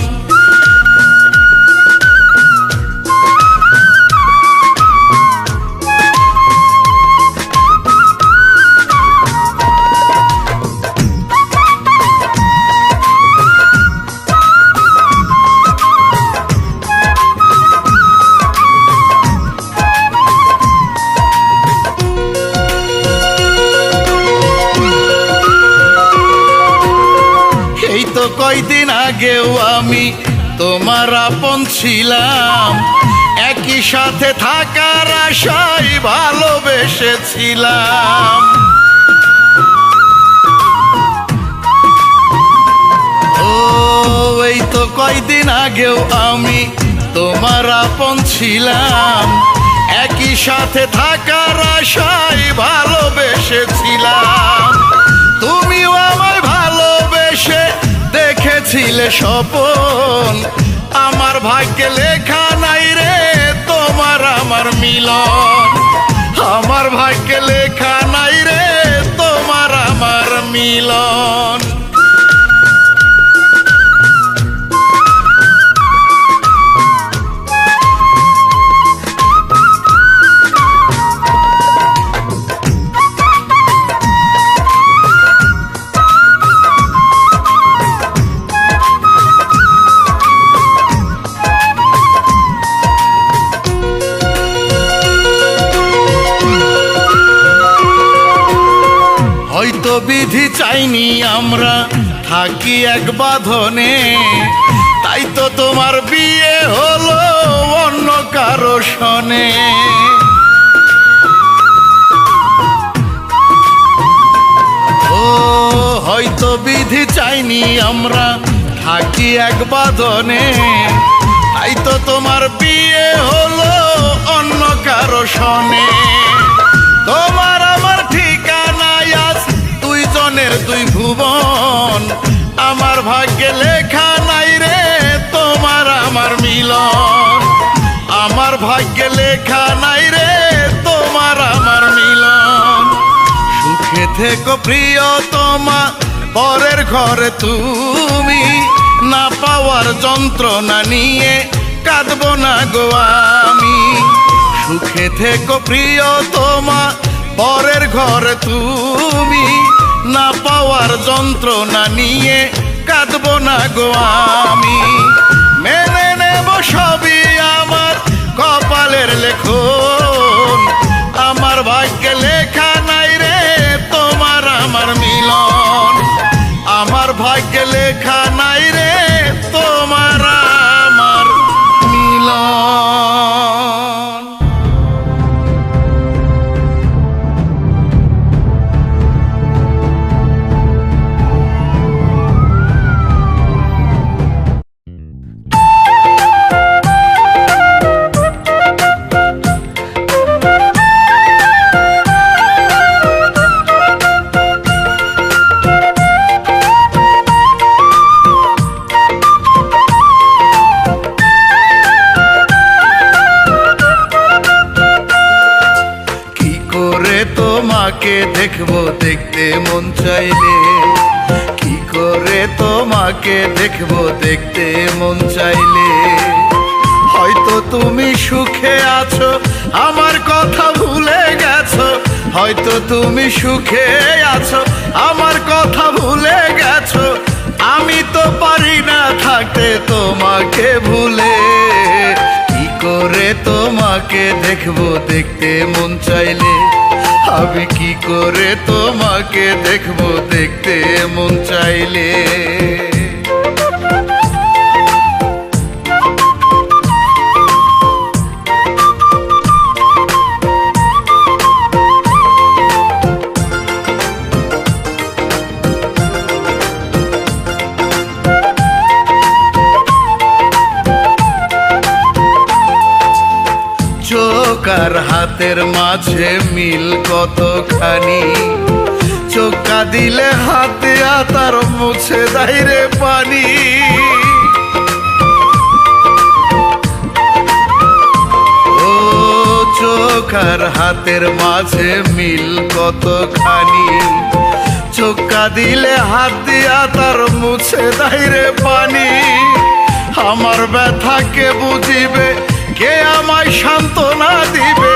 A: এই তো কয়দিন আগেও আমি তোমার আপন ছিলাম, একই সাথে থাকার আশায় ভালোবেসেছিলাম। ও এই তো কয়দিন আগেও আমি তোমার আপন ছিলাম, একই সাথে থাকার আশায় ভালোবেসেছিলাম। তুমিও আমায় ভালোবেসে দেখেছিলে স্বপন, আমার ভাগ্যে লেখা নাই রে তোমার আমার মিলন, আমার ভাগ্যে লেখা নাই রে তোমার আমার মিলন। হয়তো বিধি চাইনি আমরা থাকি এক বাঁধনে, তাই তো তোমার বিয়ে হলো অন্য কারো সনে। ও হয়তো বিধি চাইনি আমরা থাকি এক বাঁধনে, তাই তো তোমার বিয়ে হলো অন্য কারো সনে। তোমার আমার ঠিকানায় আজ দুইজনের দুই ভুবন, আমার ভাগ্যে লেখা নাই রে তোমার আমার মিলন, আমার ভাগ্যে লেখা নাই রে তোমার আমার মিলন। সুখে থেকো প্রিয়তমা পরের ঘরে তুমি, না পাওয়ার যন্ত্রণা নিয়ে কাঁদবো না গো আমি। সুখে থেকো প্রিয়তমা পরের ঘরে তুমি, না পাওয়ার যন্ত্রণা নিয়ে কাঁদবো না গো আমি। মেনে নেব সবই আমার কপালের লেখন, আমার ভাগ্যে লেখা নাই রে তোমার আমার মিলন, আমার ভাগ্যে লেখা নাই রে তোমাকে দেখবো দেখতে মন চাইলে, কি করে তোমাকে দেখবো দেখতে মন চাইলে। হয়তো তুমি সুখে আছো আমার কথা ভুলে গেছো, হয়তো তুমি সুখে আছো আমার কথা ভুলে গেছো। আমি তো পারি না থাকতে তোমাকে ভুলে, কি করে তোমাকে দেখবো দেখতে মন চাইলে, আমি কি করে তোমাকে দেখবো দেখতে মন চাইলে। চোখ আর হাতের মাঝে মিল কতখানি, চোখা দিলে হাতে তার মুছে দেয় রে পানি। ও চোখ আর হাতের মাঝে মিল কতখানি, চোখা দিলে হাত দিয়া তার মুছে দেয় রে পানি। আমার ব্যথা কে বুঝিবে, কে আমায় সান্ত্বনা দিবে,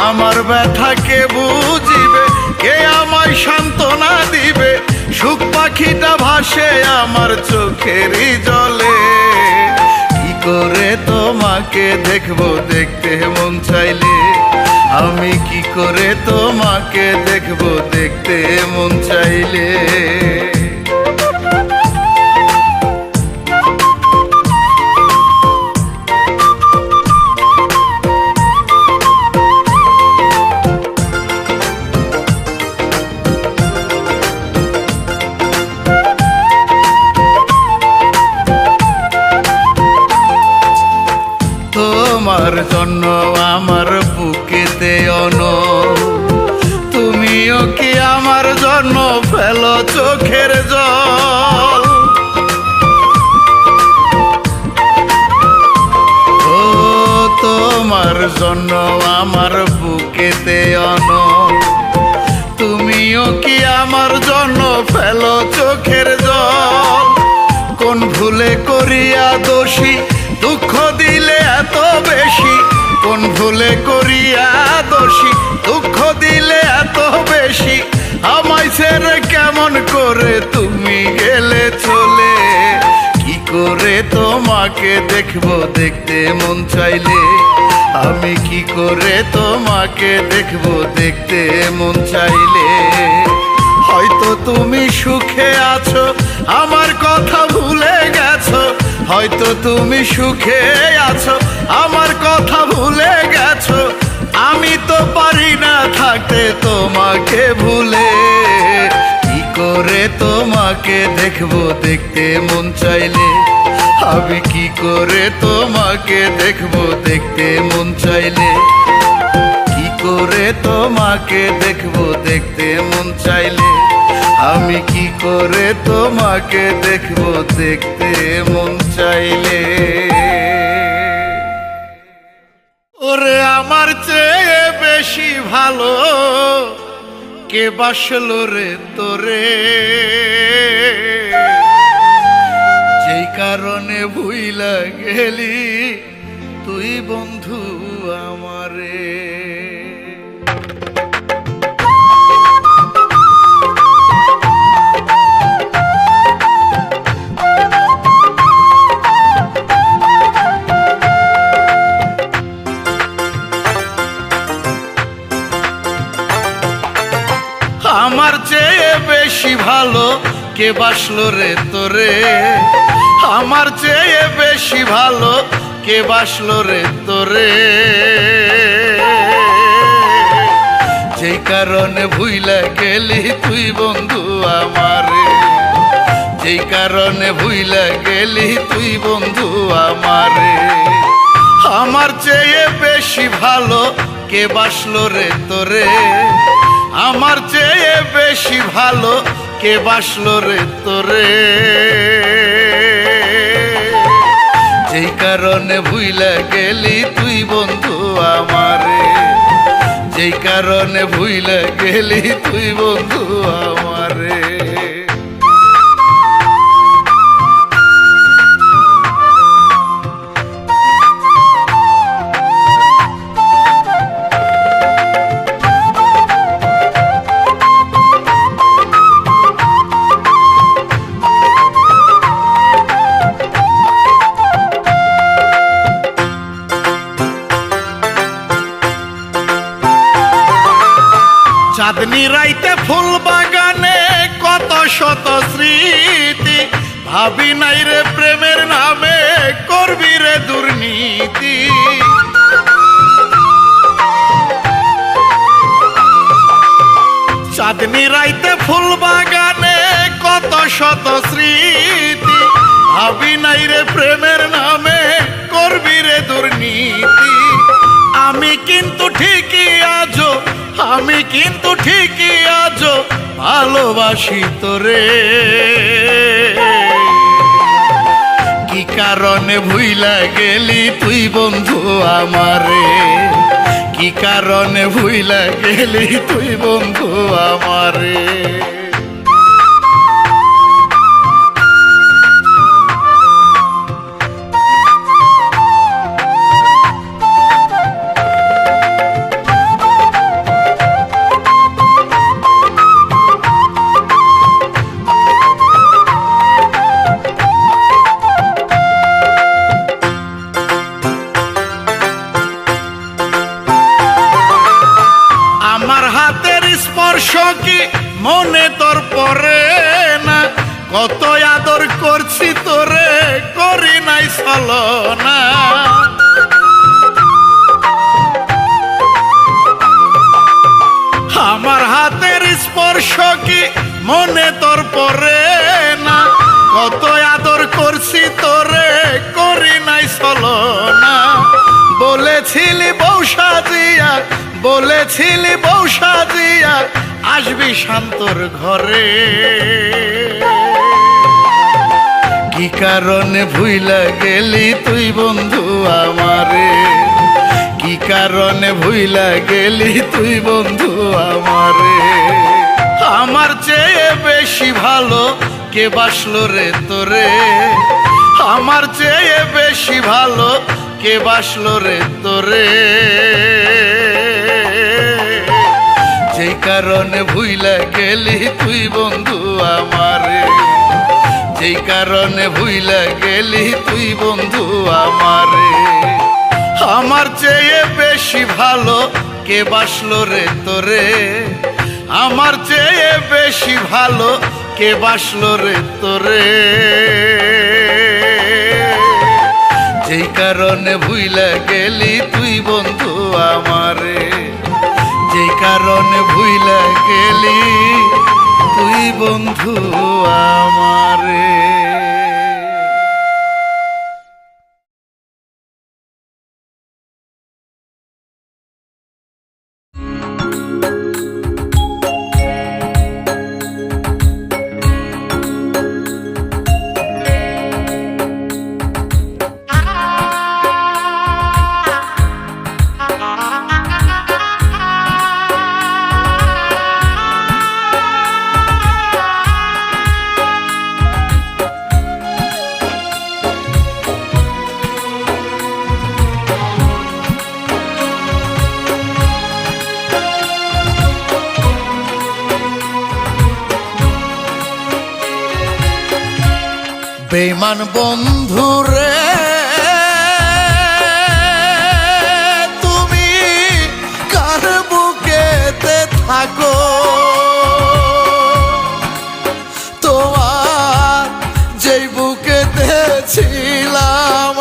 A: আমার ব্যথা কে বুঝিবে, কে আমায় সান্ত্বনা দিবে। সুখ পাখিটা ভাসে আমার চোখেরই জলে, কি করে তোমাকে দেখবো দেখতে মন চাইলে, আমি কি করে তোমাকে দেখবো দেখতে মন চাইলে। তোমার জন্য আমার বুকেতে অন, তুমিও কি আমার জন্য ফেলো চোখের জল। ও তোমার জন্য আমার বুকেতে অন, তুমিও কি আমার জন্য ফেলো চোখের জল। কোন ভুলে করিয়া দোষী দুঃখ দিলে এত বেশি, কোন ভুলে করিয়া দোষী দুঃখ দিলে এত বেশি। আমায় ছেড়ে কেমন করে তুমি গেলে চলে, কি করে তোমাকে দেখবো দেখতে মন চাইলে, আমি কি করে তোমাকে দেখবো দেখতে মন চাইলে। হয়তো তুমি সুখে আছো আমার কথা ভুলে গেছো, হয়তো তুমি সুখে আছো আমার কথা ভুলে গেছো। আমি তো পারি না থাকতে তোমাকে ভুলে, কি করে তোমাকে দেখবো দেখতে মন চাইলে, আমি কি করে তোমাকে দেখবো দেখতে মন চাইলে, কি করে তোমাকে দেখবো দেখতে মন চাইলে, আমি কি করে তোমাকে দেখবো দেখতে মন চাইলে। ওরে আমার চেয়ে বেশি ভালো কে বাসলো রে তোরে, যেই কারণে ভুইলা গেলি তুই বন্ধু আমারে। আমার চেয়ে বেশি ভালো কে বাসলো রে তোরে, আমার চেয়ে বেশি ভালো কে বাসলো রে তোরে। যেই কারণে ভুইলা গেলি তুই বন্ধু আমারে, যেই কারণে ভুইলা গেলি তুই বন্ধু আমারে। আমার চেয়ে বেশি ভালো কে বাসলো রে তোরে, আমার চেয়ে বেশি ভালো কে বাসলো রে তোরে। যেই কারণে ভুইলা গেলি তুই বন্ধু আমারে, যেই কারণে ভুইলা গেলি তুই বন্ধু আমারে। চাঁদনি রাইতে ফুল বাগানে কত শত স্মৃতি, ভাবি নাই রে প্রেমের নামে করবি রে দুর্নীতি। চাঁদনি রাইতে ফুল বাগানে কত শত স্মৃতি, ভাবি নাই রে প্রেমের নামে করবি রে দুর্নীতি। আমি কিন্তু ঠিকই আজো ভালোবাসি তোরে। কি কারণে ভুইলা গেলি তুই বন্ধু আমারে, কি কারণে ভুইলা গেলি তুই বন্ধু আমারে। স্পর্শ কি মনে তোর পরে না, কত আদর করছি তোরে করি নাই ছলনা। আমার হাতের স্পর্শ কি মনে তোর পরে না, কত আদর করছি তোরে করি নাই ছলনা। বলেছিলি বউ সাজিয়া আসবি শান্তর ঘরে। কি কারণে ভুইলা গেলি তুই বন্ধু আমারে, কি কারণে ভুইলা গেলি তুই বন্ধু আমারে। আমার চেয়ে বেশি ভালো কে বাসলো রে তোরে, আমার চেয়ে বেশি ভালো কে বাসলো রে তোরে। যেই কারণে ভুইলা গেলি তুই বন্ধু আমারে, যেই কারণে ভুইলা গেলি তুই বন্ধু আমারে। আমার চেয়ে বেশি ভালো কে বাসলো রে তোরে, আমার চেয়ে বেশি ভালো কে বাসলো রে তোরে। যেই কারণে ভুইলা গেলি তুই বন্ধু আমারে, যেই কারণে ভুইলা গেলি তুই বন্ধু আমারে। বেঈমান বন্ধু রে তুমি কার বুকেতে থাকো, তোমার যেই বুকেতে ছিলাম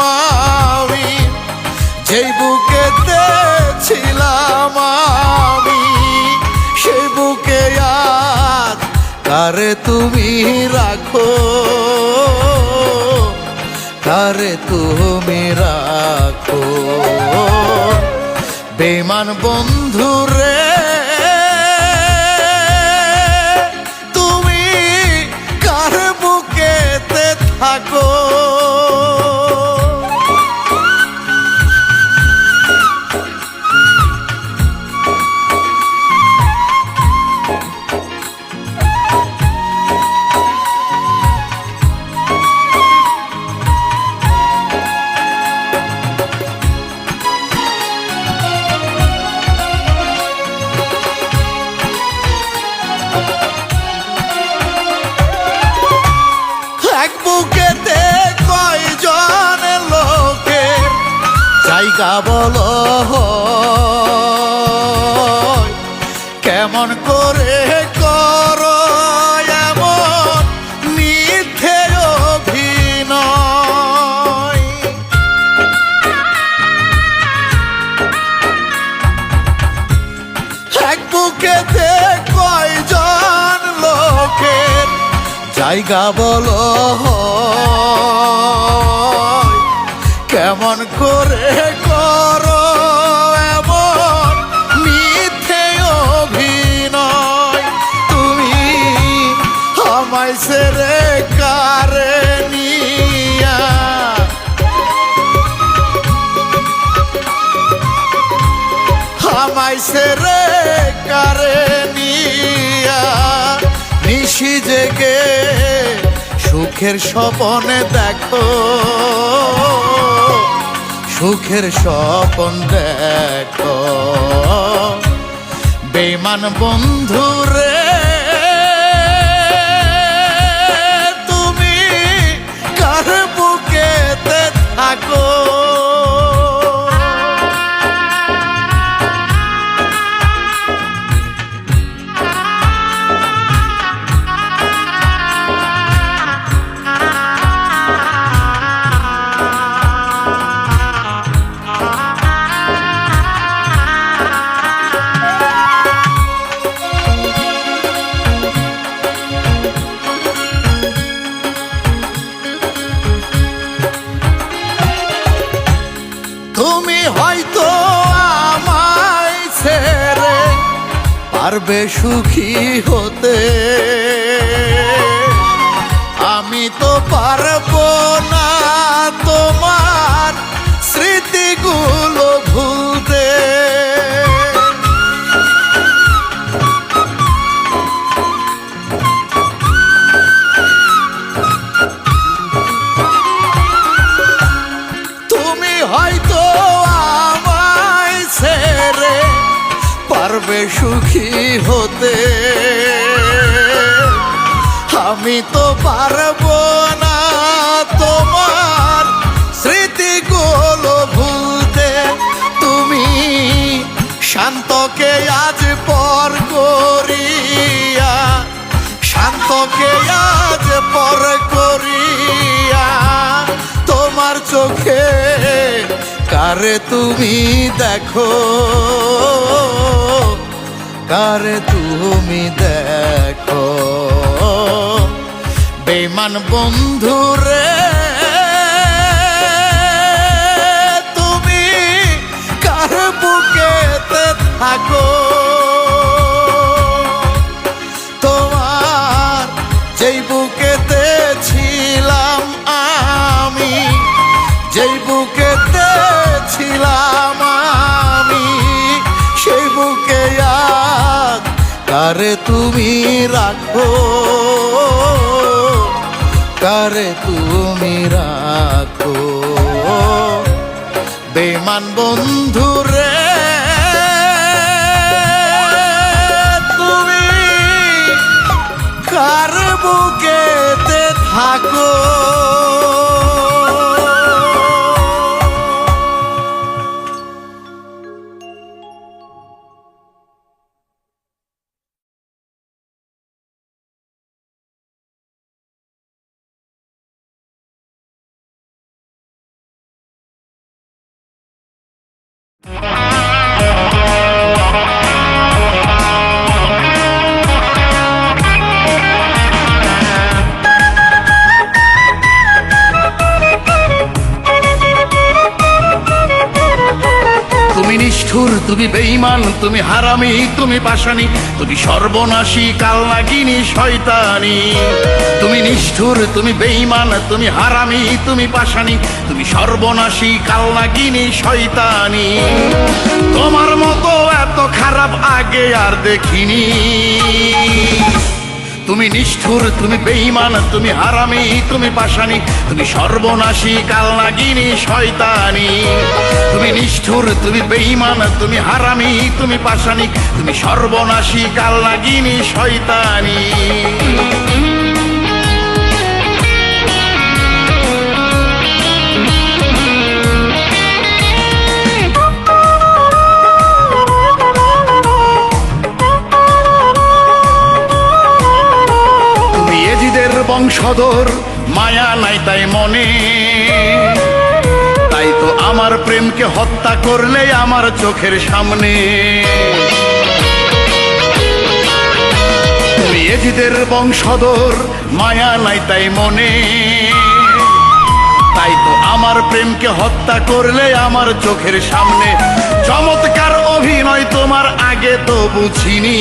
A: আমি, যেই বুকেতে ছিলাম আমি, সেই বুকে আজ কারে তুমি রাখো, কারে তুমি রাখো। বেঈমান বন্ধু রে তুমি কার বুকেতে থাকো। জায়গা বলো কেমন করে করো এমন মিথ্যে অভিনয় এক বুকেতে কয়জন লোকের জায়গা বলো কেমন করে করো এমন মিথ্যে অভিনয় তুমি আমায় ছেড়ে কারে নিয়া আমায় ছেড়ে কারে নিয়া নিশি জেগে সুখের স্বপনে দেখো সুখের স্বপন দেখো বেঈমান বন্ধুরে তুমি কার বুকেতে থাকো তুমি হয়তো আমায় ছেড়ে পারবে সুখী হতে আমি তো পারবো না তোমার স্মৃতিগুলো ভুলতে তুমি হয়তো আমায় ছেড়ে পারবে সুখী হতে আমি তো পারবো না তোমার স্মৃতিগুলো ভুলতে তুমি শান্তকে আজ পর করিয়া শান্তকে আজ পর করিয়া তোমার চোখে কারে তুমি দেখো কারে তুমি দেখো বেঈমান বন্ধুরে তুমি কার বুকেতে থাকো তোমার যেই বুকেতে ছিলাম আমি যেই বুকেতে ছিলাম আমি সেই বুকে আজ কারে তুমি রাখো কারে তুমি রাখো বেঈমান বন্ধুরে তুমি কার বুকেতে থাকো
F: তুমি নিষ্ঠুর, তুমি বেঈমান, তুমি হারামি, তুমি পাষাণী, তুমি সর্বনাশী, কালনাগিনী, শয়তানি। তুমি নিষ্ঠুর, তুমি বেঈমান, তুমি হারামি, তুমি পাষাণী, তুমি সর্বনাশী, কালনাগিনী, শয়তানি। তোমার মতো এত খারাপ আগে আর দেখিনি। তুমি নিষ্ঠুর, তুমি বেঈমান, তুমি হারামি, তুমি পাষাণী, তুমি সর্বনাশী, কালনাগিনী, শয়তানি। তুমি নিষ্ঠুর, তুমি বেঈমান, তুমি হারামি, তুমি পাষাণী, তুমি সর্বনাশী, কালনাগিনী, শয়তানি। বংশধর, মায়া নাই তাই মনে। তাই তো আমার প্রেমকে হত্যা করলে আমার চোখের সামনে। তুমি এজিদের বংশধর, মায়া নাই তাই মনে। তাই তো আমার প্রেমকে হত্যা করলে আমার চোখের সামনে। চমৎকার অভিনয় তোমার, আগে তো বুঝিনি।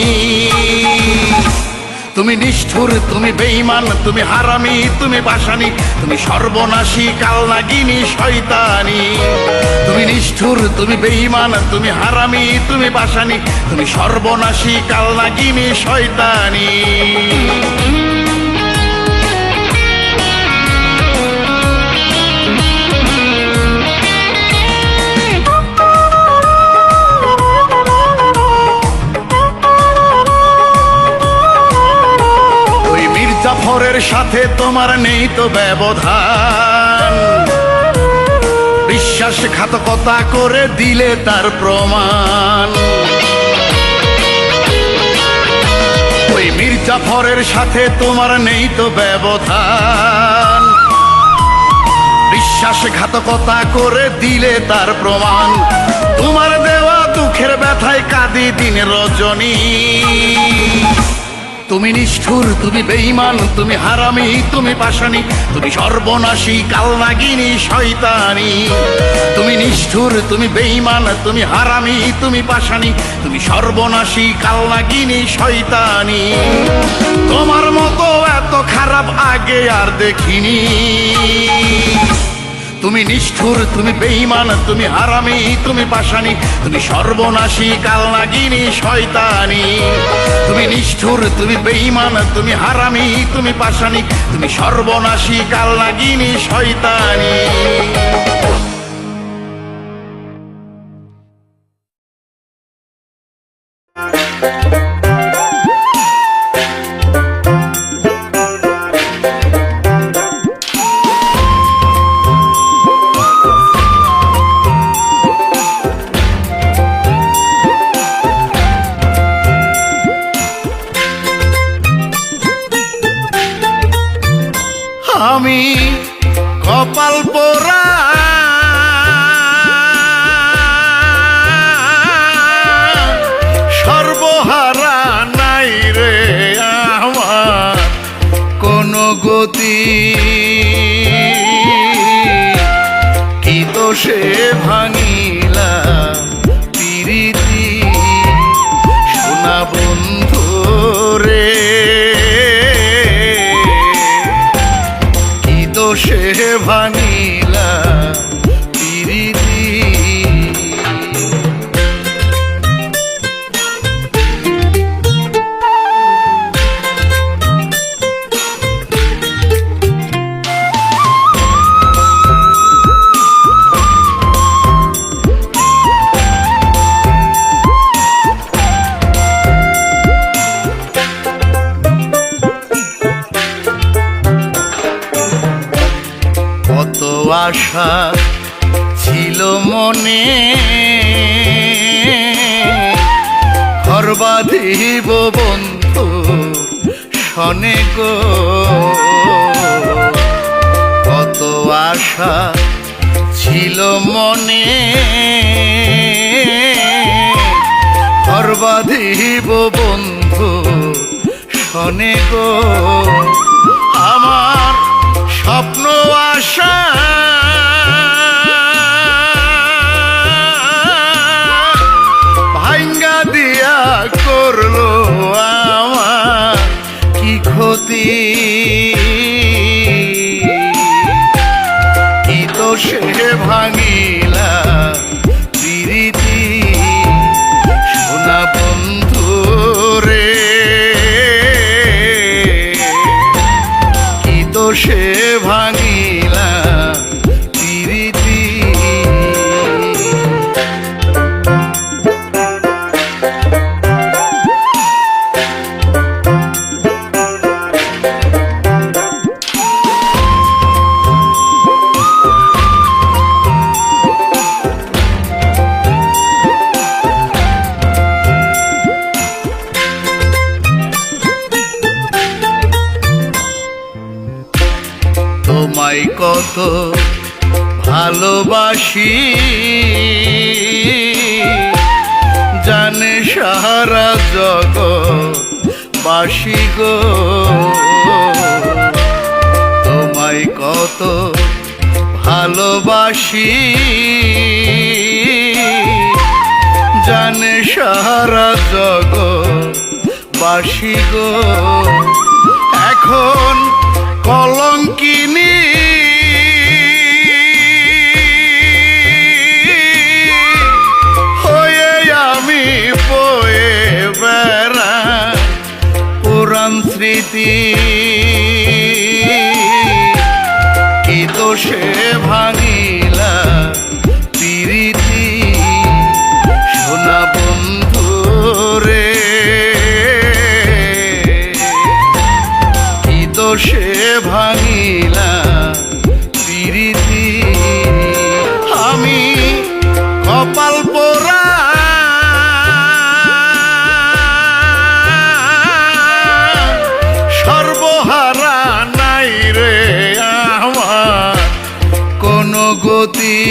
F: তুমি নিষ্ঠুর, তুমি বেঈমান, তুমি হারামি, তুমি পাষাণী, তুমি সর্বনাশী, কালনাগিনী, শয়তানি। তুমি নিষ্ঠুর, তুমি বেঈমান, তুমি হারামি, তুমি পাষাণী, তুমি সর্বনাশী, কালনাগিনী, শয়তানি। জাফরের সাথে তোমার নেই তো ব্যবধান, বিশ্বাসঘাতকতা করে দিলে তার প্রমাণ। ওই মীর জাফরের সাথে তোমার নেই তো ব্যবধান, বিশ্বাসঘাতকতা করে দিলে তার প্রমাণ। তোমার দেওয়া দুঃখের ব্যথায় কাঁদি দিন রজনী। তুমি নিষ্ঠুর, তুমি বেঈমান, তুমি হারামি, তুমি পাষাণী, তুমি সর্বনাশী, কালনাগিনী, শয়তানি। তুমি নিষ্ঠুর, তুমি বেঈমান, তুমি হারামি, তুমি পাষাণী, তুমি সর্বনাশী, কালনাগিনী, শয়তানি। তোমার মতো এত খারাপ আগে আর দেখিনি। তুমি নিষ্ঠুর, তুমি বেঈমান, তুমি হারামি, তুমি পাষাণী, তুমি সর্বনাশী, কালনাগিনী, শয়তানি। তুমি নিষ্ঠুর, তুমি বেঈমান, তুমি হারামি, তুমি পাষাণী, তুমি সর্বনাশী, কালনাগিনী, শয়তানি। আমি কপাল পোড়া, সর্বহারা, নাই রে আমার কোনো গতি। কি তো সে ভাঙিলাম প্রীতি, সোনা বন্ধু রে। সে ভাঙিলা প্রীতি। কত আশা ছিল মনে, ঘর বাঁধিব বন্ধু শনে গো। কত আশা ছিল মনে, ঘর বাঁধিব বন্ধু শনে গো। আমার স্বপ্ন আশা ভাঙ্গা দিয়া করলো আমার কি ক্ষতি। কি তো সে ভাঙিলা প্রীতি, সোনা বন্ধু রে। কি তো সে ভাঙিলা প্রীতি। তোমায় কত ভালোবাসি জানে সারা জগৎবাসী গো, তোমায় কত ভালোবাসি জানে সারা জগৎবাসী গো। এখন কলঙ্কিনী হয়ে আমি বয়ে বেড়াই পুরাণ স্মৃতি, কি দোষে ভাঙিলা প্রীতি সোনা বন্ধু রে, কি দোষে ভাঙিলা প্রীতি। আমি কপাল পোড়া সর্বহারা নাই রে আমার কোনো গতি,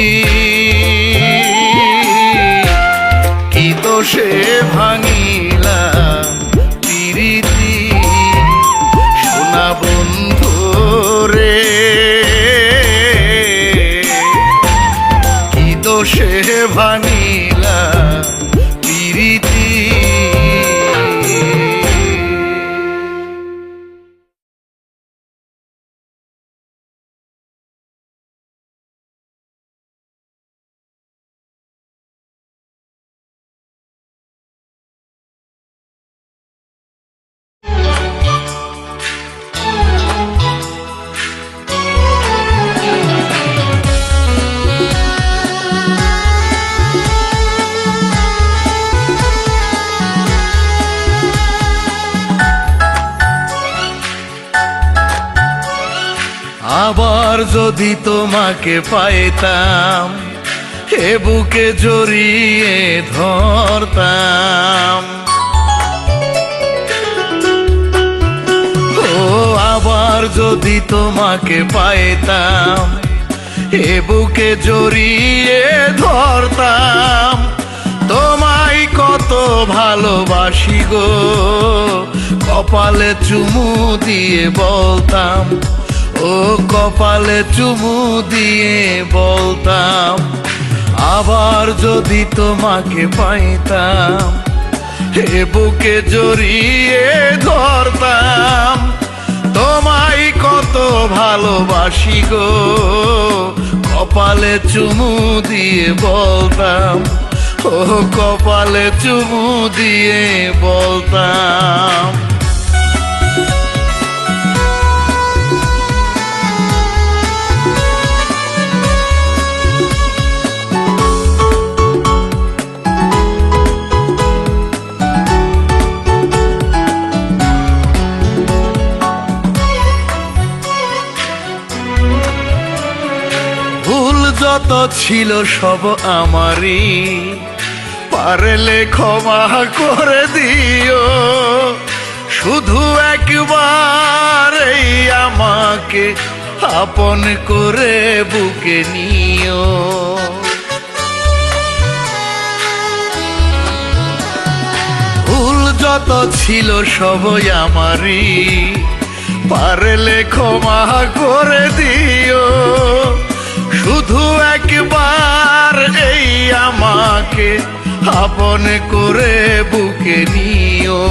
F: কি দোষে ভাঙিলা প্রীতি সোনা বন্ধু রে, কি দোষে ভাঙিলা প্রীতি। আবার যদি তোমাকে পাইতাম এ বুকে জড়িয়ে ধরতাম, ও আবার যদি তোমাকে পাইতাম এ বুকে জড়িয়ে ধরতাম, তোমায় কত ভালোবাসি গো কপালে চুমু দিয়ে বলতাম, ও কপালে চুমু দিয়ে বলতাম। আবার যদি তোমাকে পাইতাম এ বুকে জড়িয়ে ধরতাম, তোমায় কত ভালোবাসি গো কপালে চুমু দিয়ে বলতাম, ও কপালে চুমু দিয়ে বলতাম। যত ছিল সব আমারই, পারলে ক্ষমা করে দিও, শুধু একবার এই আমাকে আপন করে বুকে নিও। ভুল যত ছিল সবই আমারই, পারলে ক্ষমা করে দিও, শুধু একবার এই আমাকে আপন করে বুকে নিও।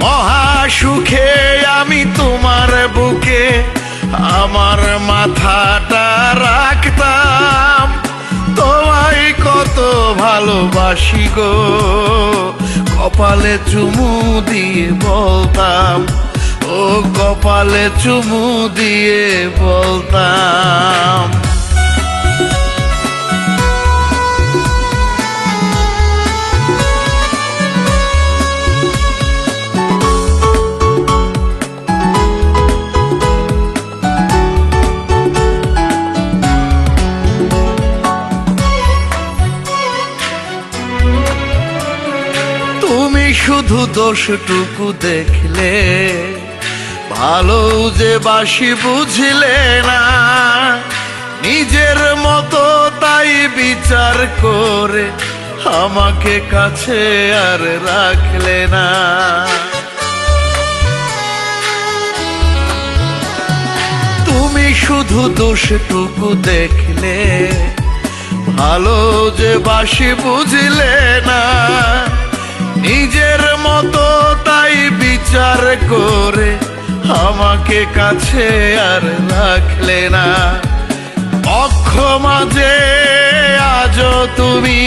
F: মহা সুখে আমি তোমার বুকে আমার মাথাটা রাখতাম, তোমায় কত ভালোবাসি গো কপালে চুমু দিয়ে বলতাম, ও কপালে চুমু দিয়ে বলতাম। তুমি শুধু দোষটুকু দেখলে ভালো যে বাসি বুঝলে না, নিজের মতো তাই বিচার করে আমাকে কাছে আর রাখলে না। তুমি শুধু দোষটুকু দেখলে, ভালো যে বাসি বুঝলে না, নিজের মতো তাই বিচার করে আমাকে কাছে আর রাখলে না। অক্ষমা যে আজও তুমি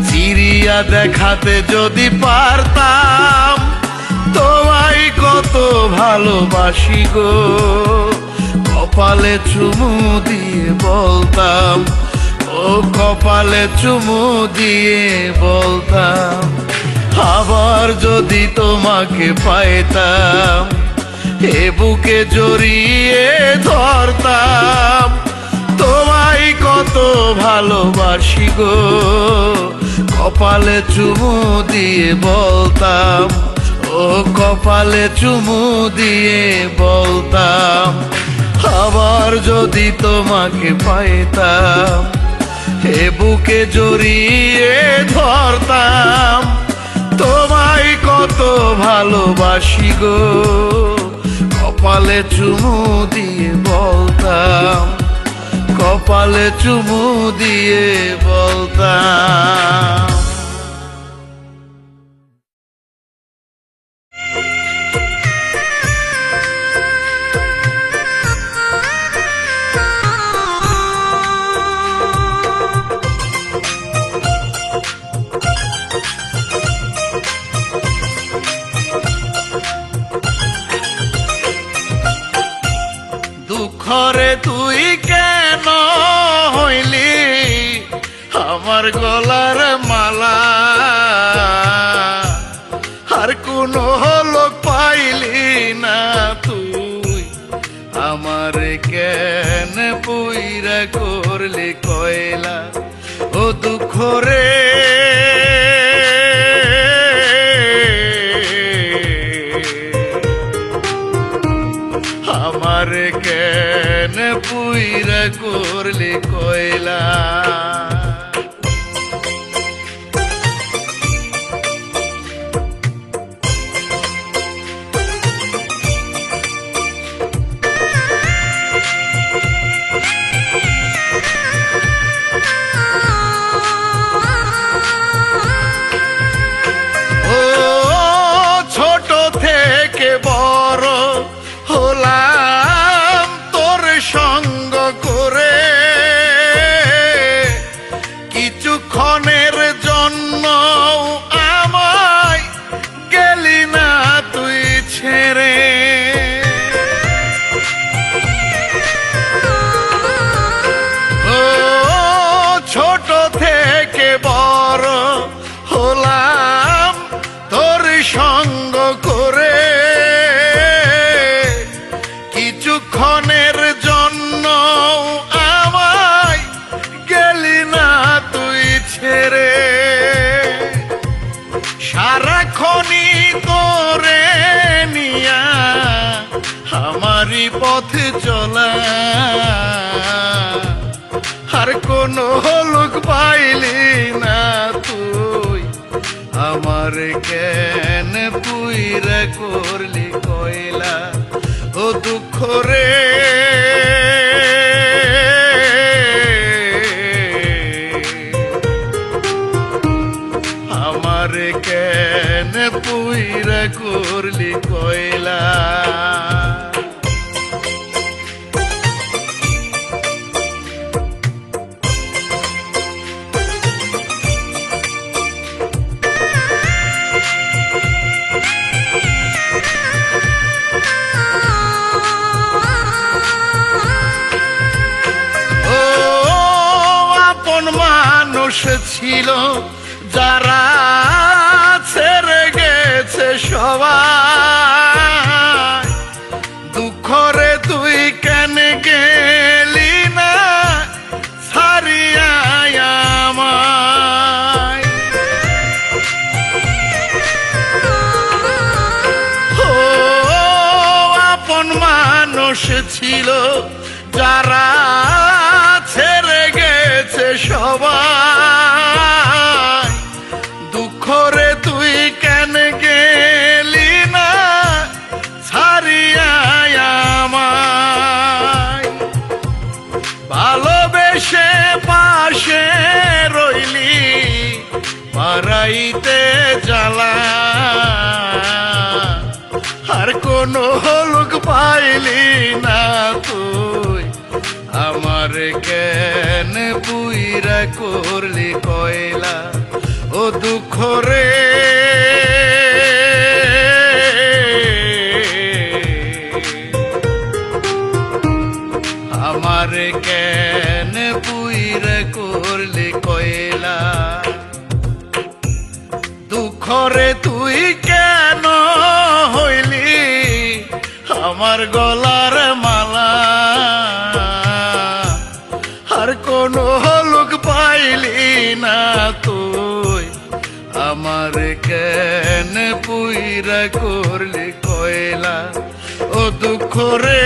F: চিরিয়া দেখাতে যদি পারতাম, তোমায় কত ভালোবাসি গো, কপালে চুমু দিয়ে বলতাম, ও কপালে চুমু দিয়ে বলতাম, আবার যদি তোমাকে পাইতাম, এ বুকে জড়িয়ে ধরতাম, তোমায় কত ভালোবাসি গো, কপালে চুমু দিয়ে বলতাম, ও কপালে চুমু দিয়ে বলতাম, আবার যদি তোমাকে পাইতাম, এ বুকে জড়িয়ে ধরতাম, তোমায় কত ভালোবাসি গো, কপালে চুমু দিয়ে বলতাম, কপালে চুমু দিয়ে বলতাম। দুঃখরে তুই কেন হইলি আমার গলার মালা, আর কোন লোক পাইলি না তুই আমার কেন পুইরা করলি কয়লা। ও দুঃখরে আমার কেন পুইরা করলি কয়লা। ও ছোট থেকে বড় হলাম তোর সঙ্গ করে, কিছুক্ষণের জন্য আমায় গেলি না তুই ছেড়ে। ও ছোট থেকে বড় হলাম তোর সঙ্গ করে, কিছুক্ষণের জন্য আমায় গেলি না তুই ছেড়ে। সারাক্ষণই তোরে নিয়া আমারই পথে চলা, আর কোন লোক পাইলি না তুই আমার কেন পুইরা করলি কয়লা। ও দুঃখ রে আমার কেন পুইরা করলি কয়লা। ছিল যারা ছেড়ে গেছে সবাই, দুঃখরে তুই কেন গেলি না ছাড়িয়া আমায়। ও মানুষ ছিল যারা ছেড়ে গেছে সবাই। দুঃখ রে তুই কেন গেলি না ছাড়িয়া আমায়, ভালোবেসে পাশে রইলি পারাইতে জ্বালা, আর কোনো হলুক পাইলি না তুই আমার কেন পুইরা করলি কয়লা। ও দুঃখ রে আমার কেন পুইরা করলি কয়লা। দুঃখ রে তুই কেন হইলি আমার গলার মালা, আর কোন হলুক পাইলি না তুই আমার কেন পুইরা করলি কয়লা। ও দুঃখ রে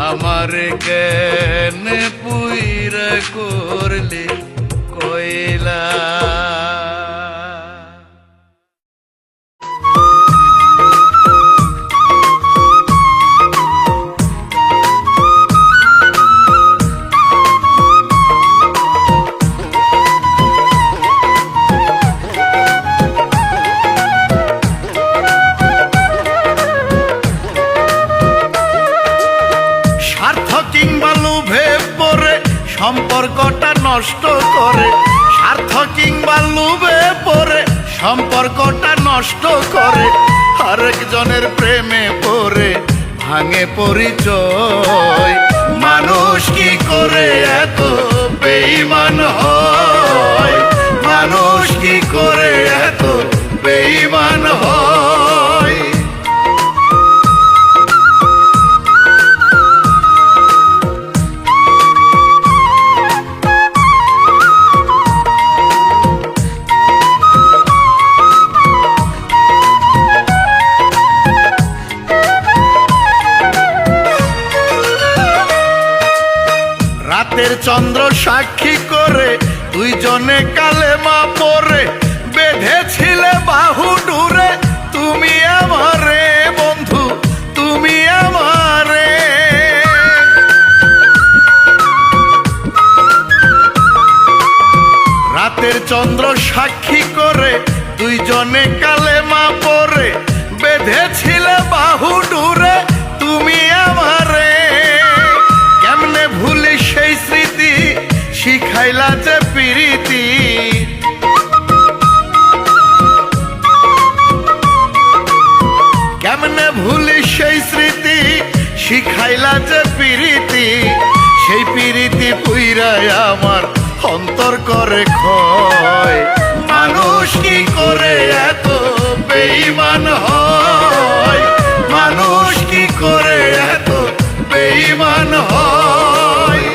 F: আমার কেন পুইরা করলি কয়লা। সম্পর্কটা নষ্ট করে, স্বার্থ কিংবা লোভে পড়ে সম্পর্কটা নষ্ট করে, আরেকজনের প্রেমে পড়ে ভাঙে পরিচয়। মানুষ কি করে এত বেঈমান হয়, মানুষ কি করে এত বেঈমান হয়। রাতের চন্দ্র সাক্ষী করে দুইজনে কালেমা পড়ে বেঁধেছিলে বাহু ডুরে, তুমি আমারে বন্ধু তুমি আমারে। রাতের চন্দ্র সাক্ষী করে দুইজনে কালেমা পড়ে বেঁধেছিলে বাহু ডুরে, তুমি আমারে। কেমনে ভুলি সেই স্মৃতি শিখাইলা যে প্রীতি, কেমনে ভুলি সেই স্মৃতি শিখাইলা যে প্রীতি। সেই প্রীতি পুইরাই আমার অন্তর করে ক্ষয়। মানুষ কি করে এত বেঈমান হয়, মানুষ কি করে এত বেঈমান হয়।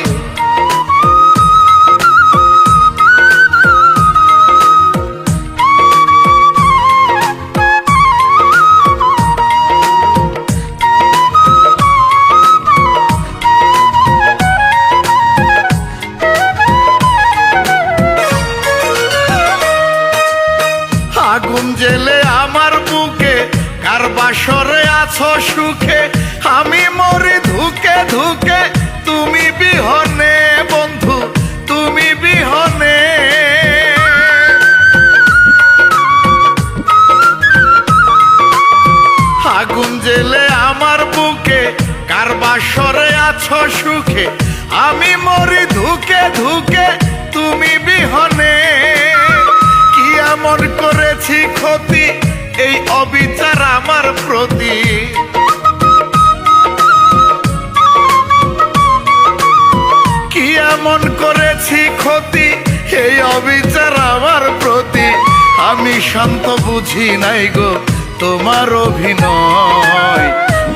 F: আগুন জেলে আমার বুকে কার বাসরে আছো সুখে, আমি মরি ধুকে ধুকে তুমি বিহনে বন্ধু তুমি বিহনে। আগুন জেলে আমার বুকে কার বাসরে আছো সুখে, আমি মরি ধুকে ধুকে তুমি বিহনে। কি এমন করেছি ক্ষতি এই অবিচার আমার প্রতি, কি এমন করেছি ক্ষতি এই অবিচার আমার প্রতি। আমি শান্ত বুঝি নাই গো তোমার অভিনয়।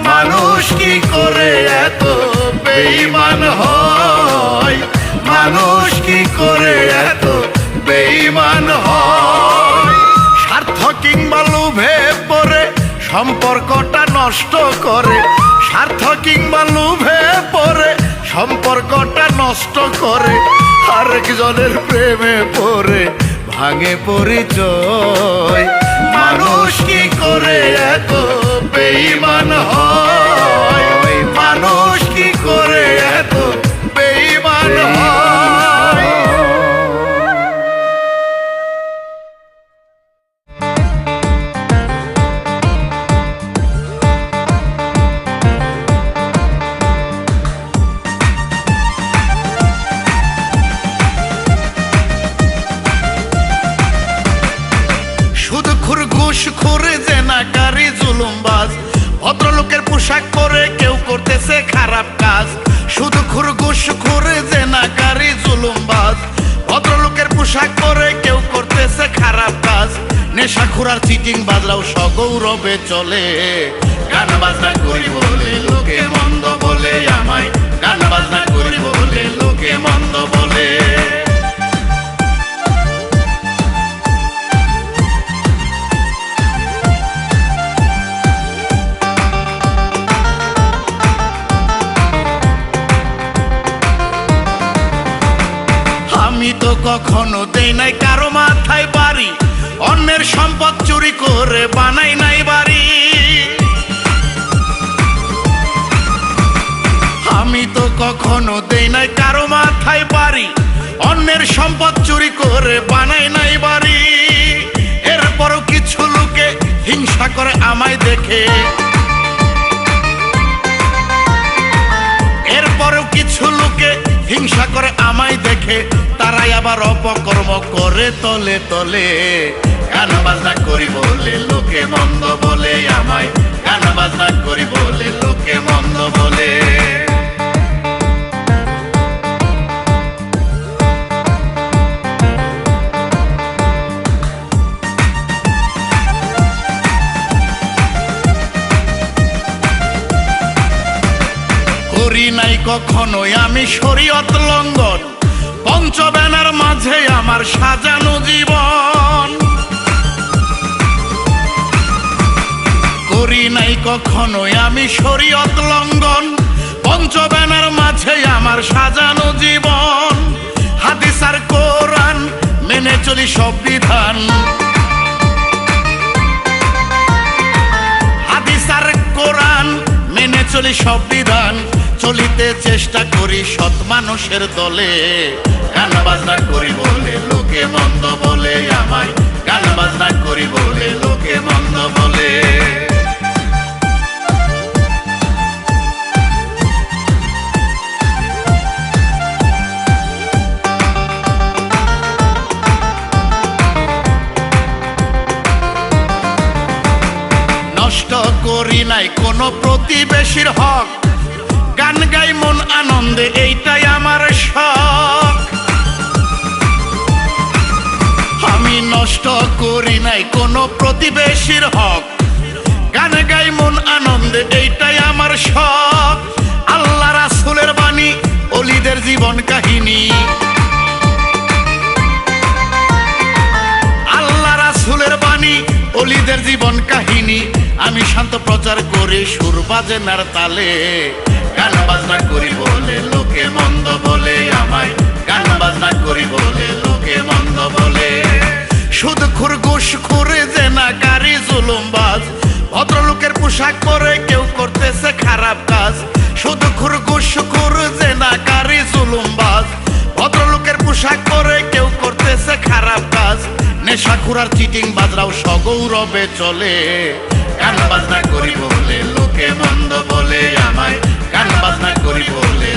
F: মানুষ কি করে এত বেঈমান হয়, মানুষ কি করে এত বেঈমান হয়। সম্পর্কটা নষ্ট করে, স্বার্থ কিংবা লোভে পড়ে সম্পর্কটা নষ্ট করে, আরেকজনের প্রেমে পড়ে ভাঙে পরিচয়। মানুষ কি করে এত বেঈমান হয়, ওই মানুষ কি করে এত বেঈমান হয়। সুদখোর ঘুষখোর জেনাকারী জুলুমবাজ, ভদ্রলোকের পোশাক পরে কেউ করতেছে খারাপ কাজ। সুদখোর ঘুষখোর জেনাকারী জুলুমবাজ, ভদ্রলোকের পোশাক পরে কেউ করতেছে খারাপ কাজ। নেশাখোর আর চিটিং বাজরাও সগৌরবে চলে, গান বাজনা করি বলে লোকে মন্দ বলে আমায়, গান বাজনা করি বলে লোকে মন্দ বলে। আমি তো কখনো দেই নাই কারো মাথায় বাড়ি, অন্যের সম্পদ চুরি করে বানাই নাই বাড়ি। আমি তো কখনো দেই নাই কারো মাথায় বাড়ি, অন্যের সম্পদ চুরি করে বানাই নাই বাড়ি। এরপরও কিছু লোকে হিংসা করে আমায় দেখে, এরপরেও কিছু লোকে হিংসা করে আমায় দেখে, তারাই আবার অপকর্ম করে তলে তলে। গান বাজনা করি বলে লোকে মন্দ বলে আমায়, গান বাজনা করি বলে লোকে মন্দ বলে। করি নাই কখনোই আমি শরীয়ত লঙ্ঘন, পঞ্চব্যানার মাঝে আমার সাজানো জীবন। করি নাই কখনোই আমি শরীয়ত লঙ্ঘন, পঞ্চব্যানার মাঝে আমার সাজানো জীবন। হাদিস আর কোরআন মেনে চলি সব বিধান, হাদিস আর কোরআন মেনে চলি সব বিধান। চলিতে চেষ্টা করি সৎ মানুষের দলে, গান বাজনা করি বলে লোকে মন্দ বলে আমায়, গান বাজনা করি বলে লোকে মন্দ বলে। নষ্ট করি নাই কোনো প্রতিবেশীর হক, গান গাই মন আনন্দে এইটাই আমার শখ। আমি নষ্ট করি নাই কোনো প্রতিবেশীর হক, গান গাই মন আনন্দে এইটাই আমার শখ। আল্লাহ রাসূলের বাণী, ওলিদের জীবন কাহিনী, আল্লাহ রাসূলের বাণী, ওলিদের জীবন কাহিনী। আমি শান্ত প্রচার করি সুর বাজে নার তালে, গান বাজনা করি বলে লোকে মন্দ বলে আমায়, গান বাজনা করি বলে লোকে মন্দ বলে। সুদখোর ঘুষখোর জেনাকারী জুলুমবাজ, ভদ্রলোকের পোশাক পরে কেউ করতেছে খারাপ কাজ। সুদখোর ঘুষখোর জেনাকারী জুলুমবাজ, ভদ্রলোকের পোশাক পরে কেউ করতেছে খারাপ কাজ। নেশাখোর আর চিটিং বাজরাও সগৌরবে চলে, গান বাজনা করি বলে লোকে মন্দ বলে আমায়, গান বাজনা করি বলে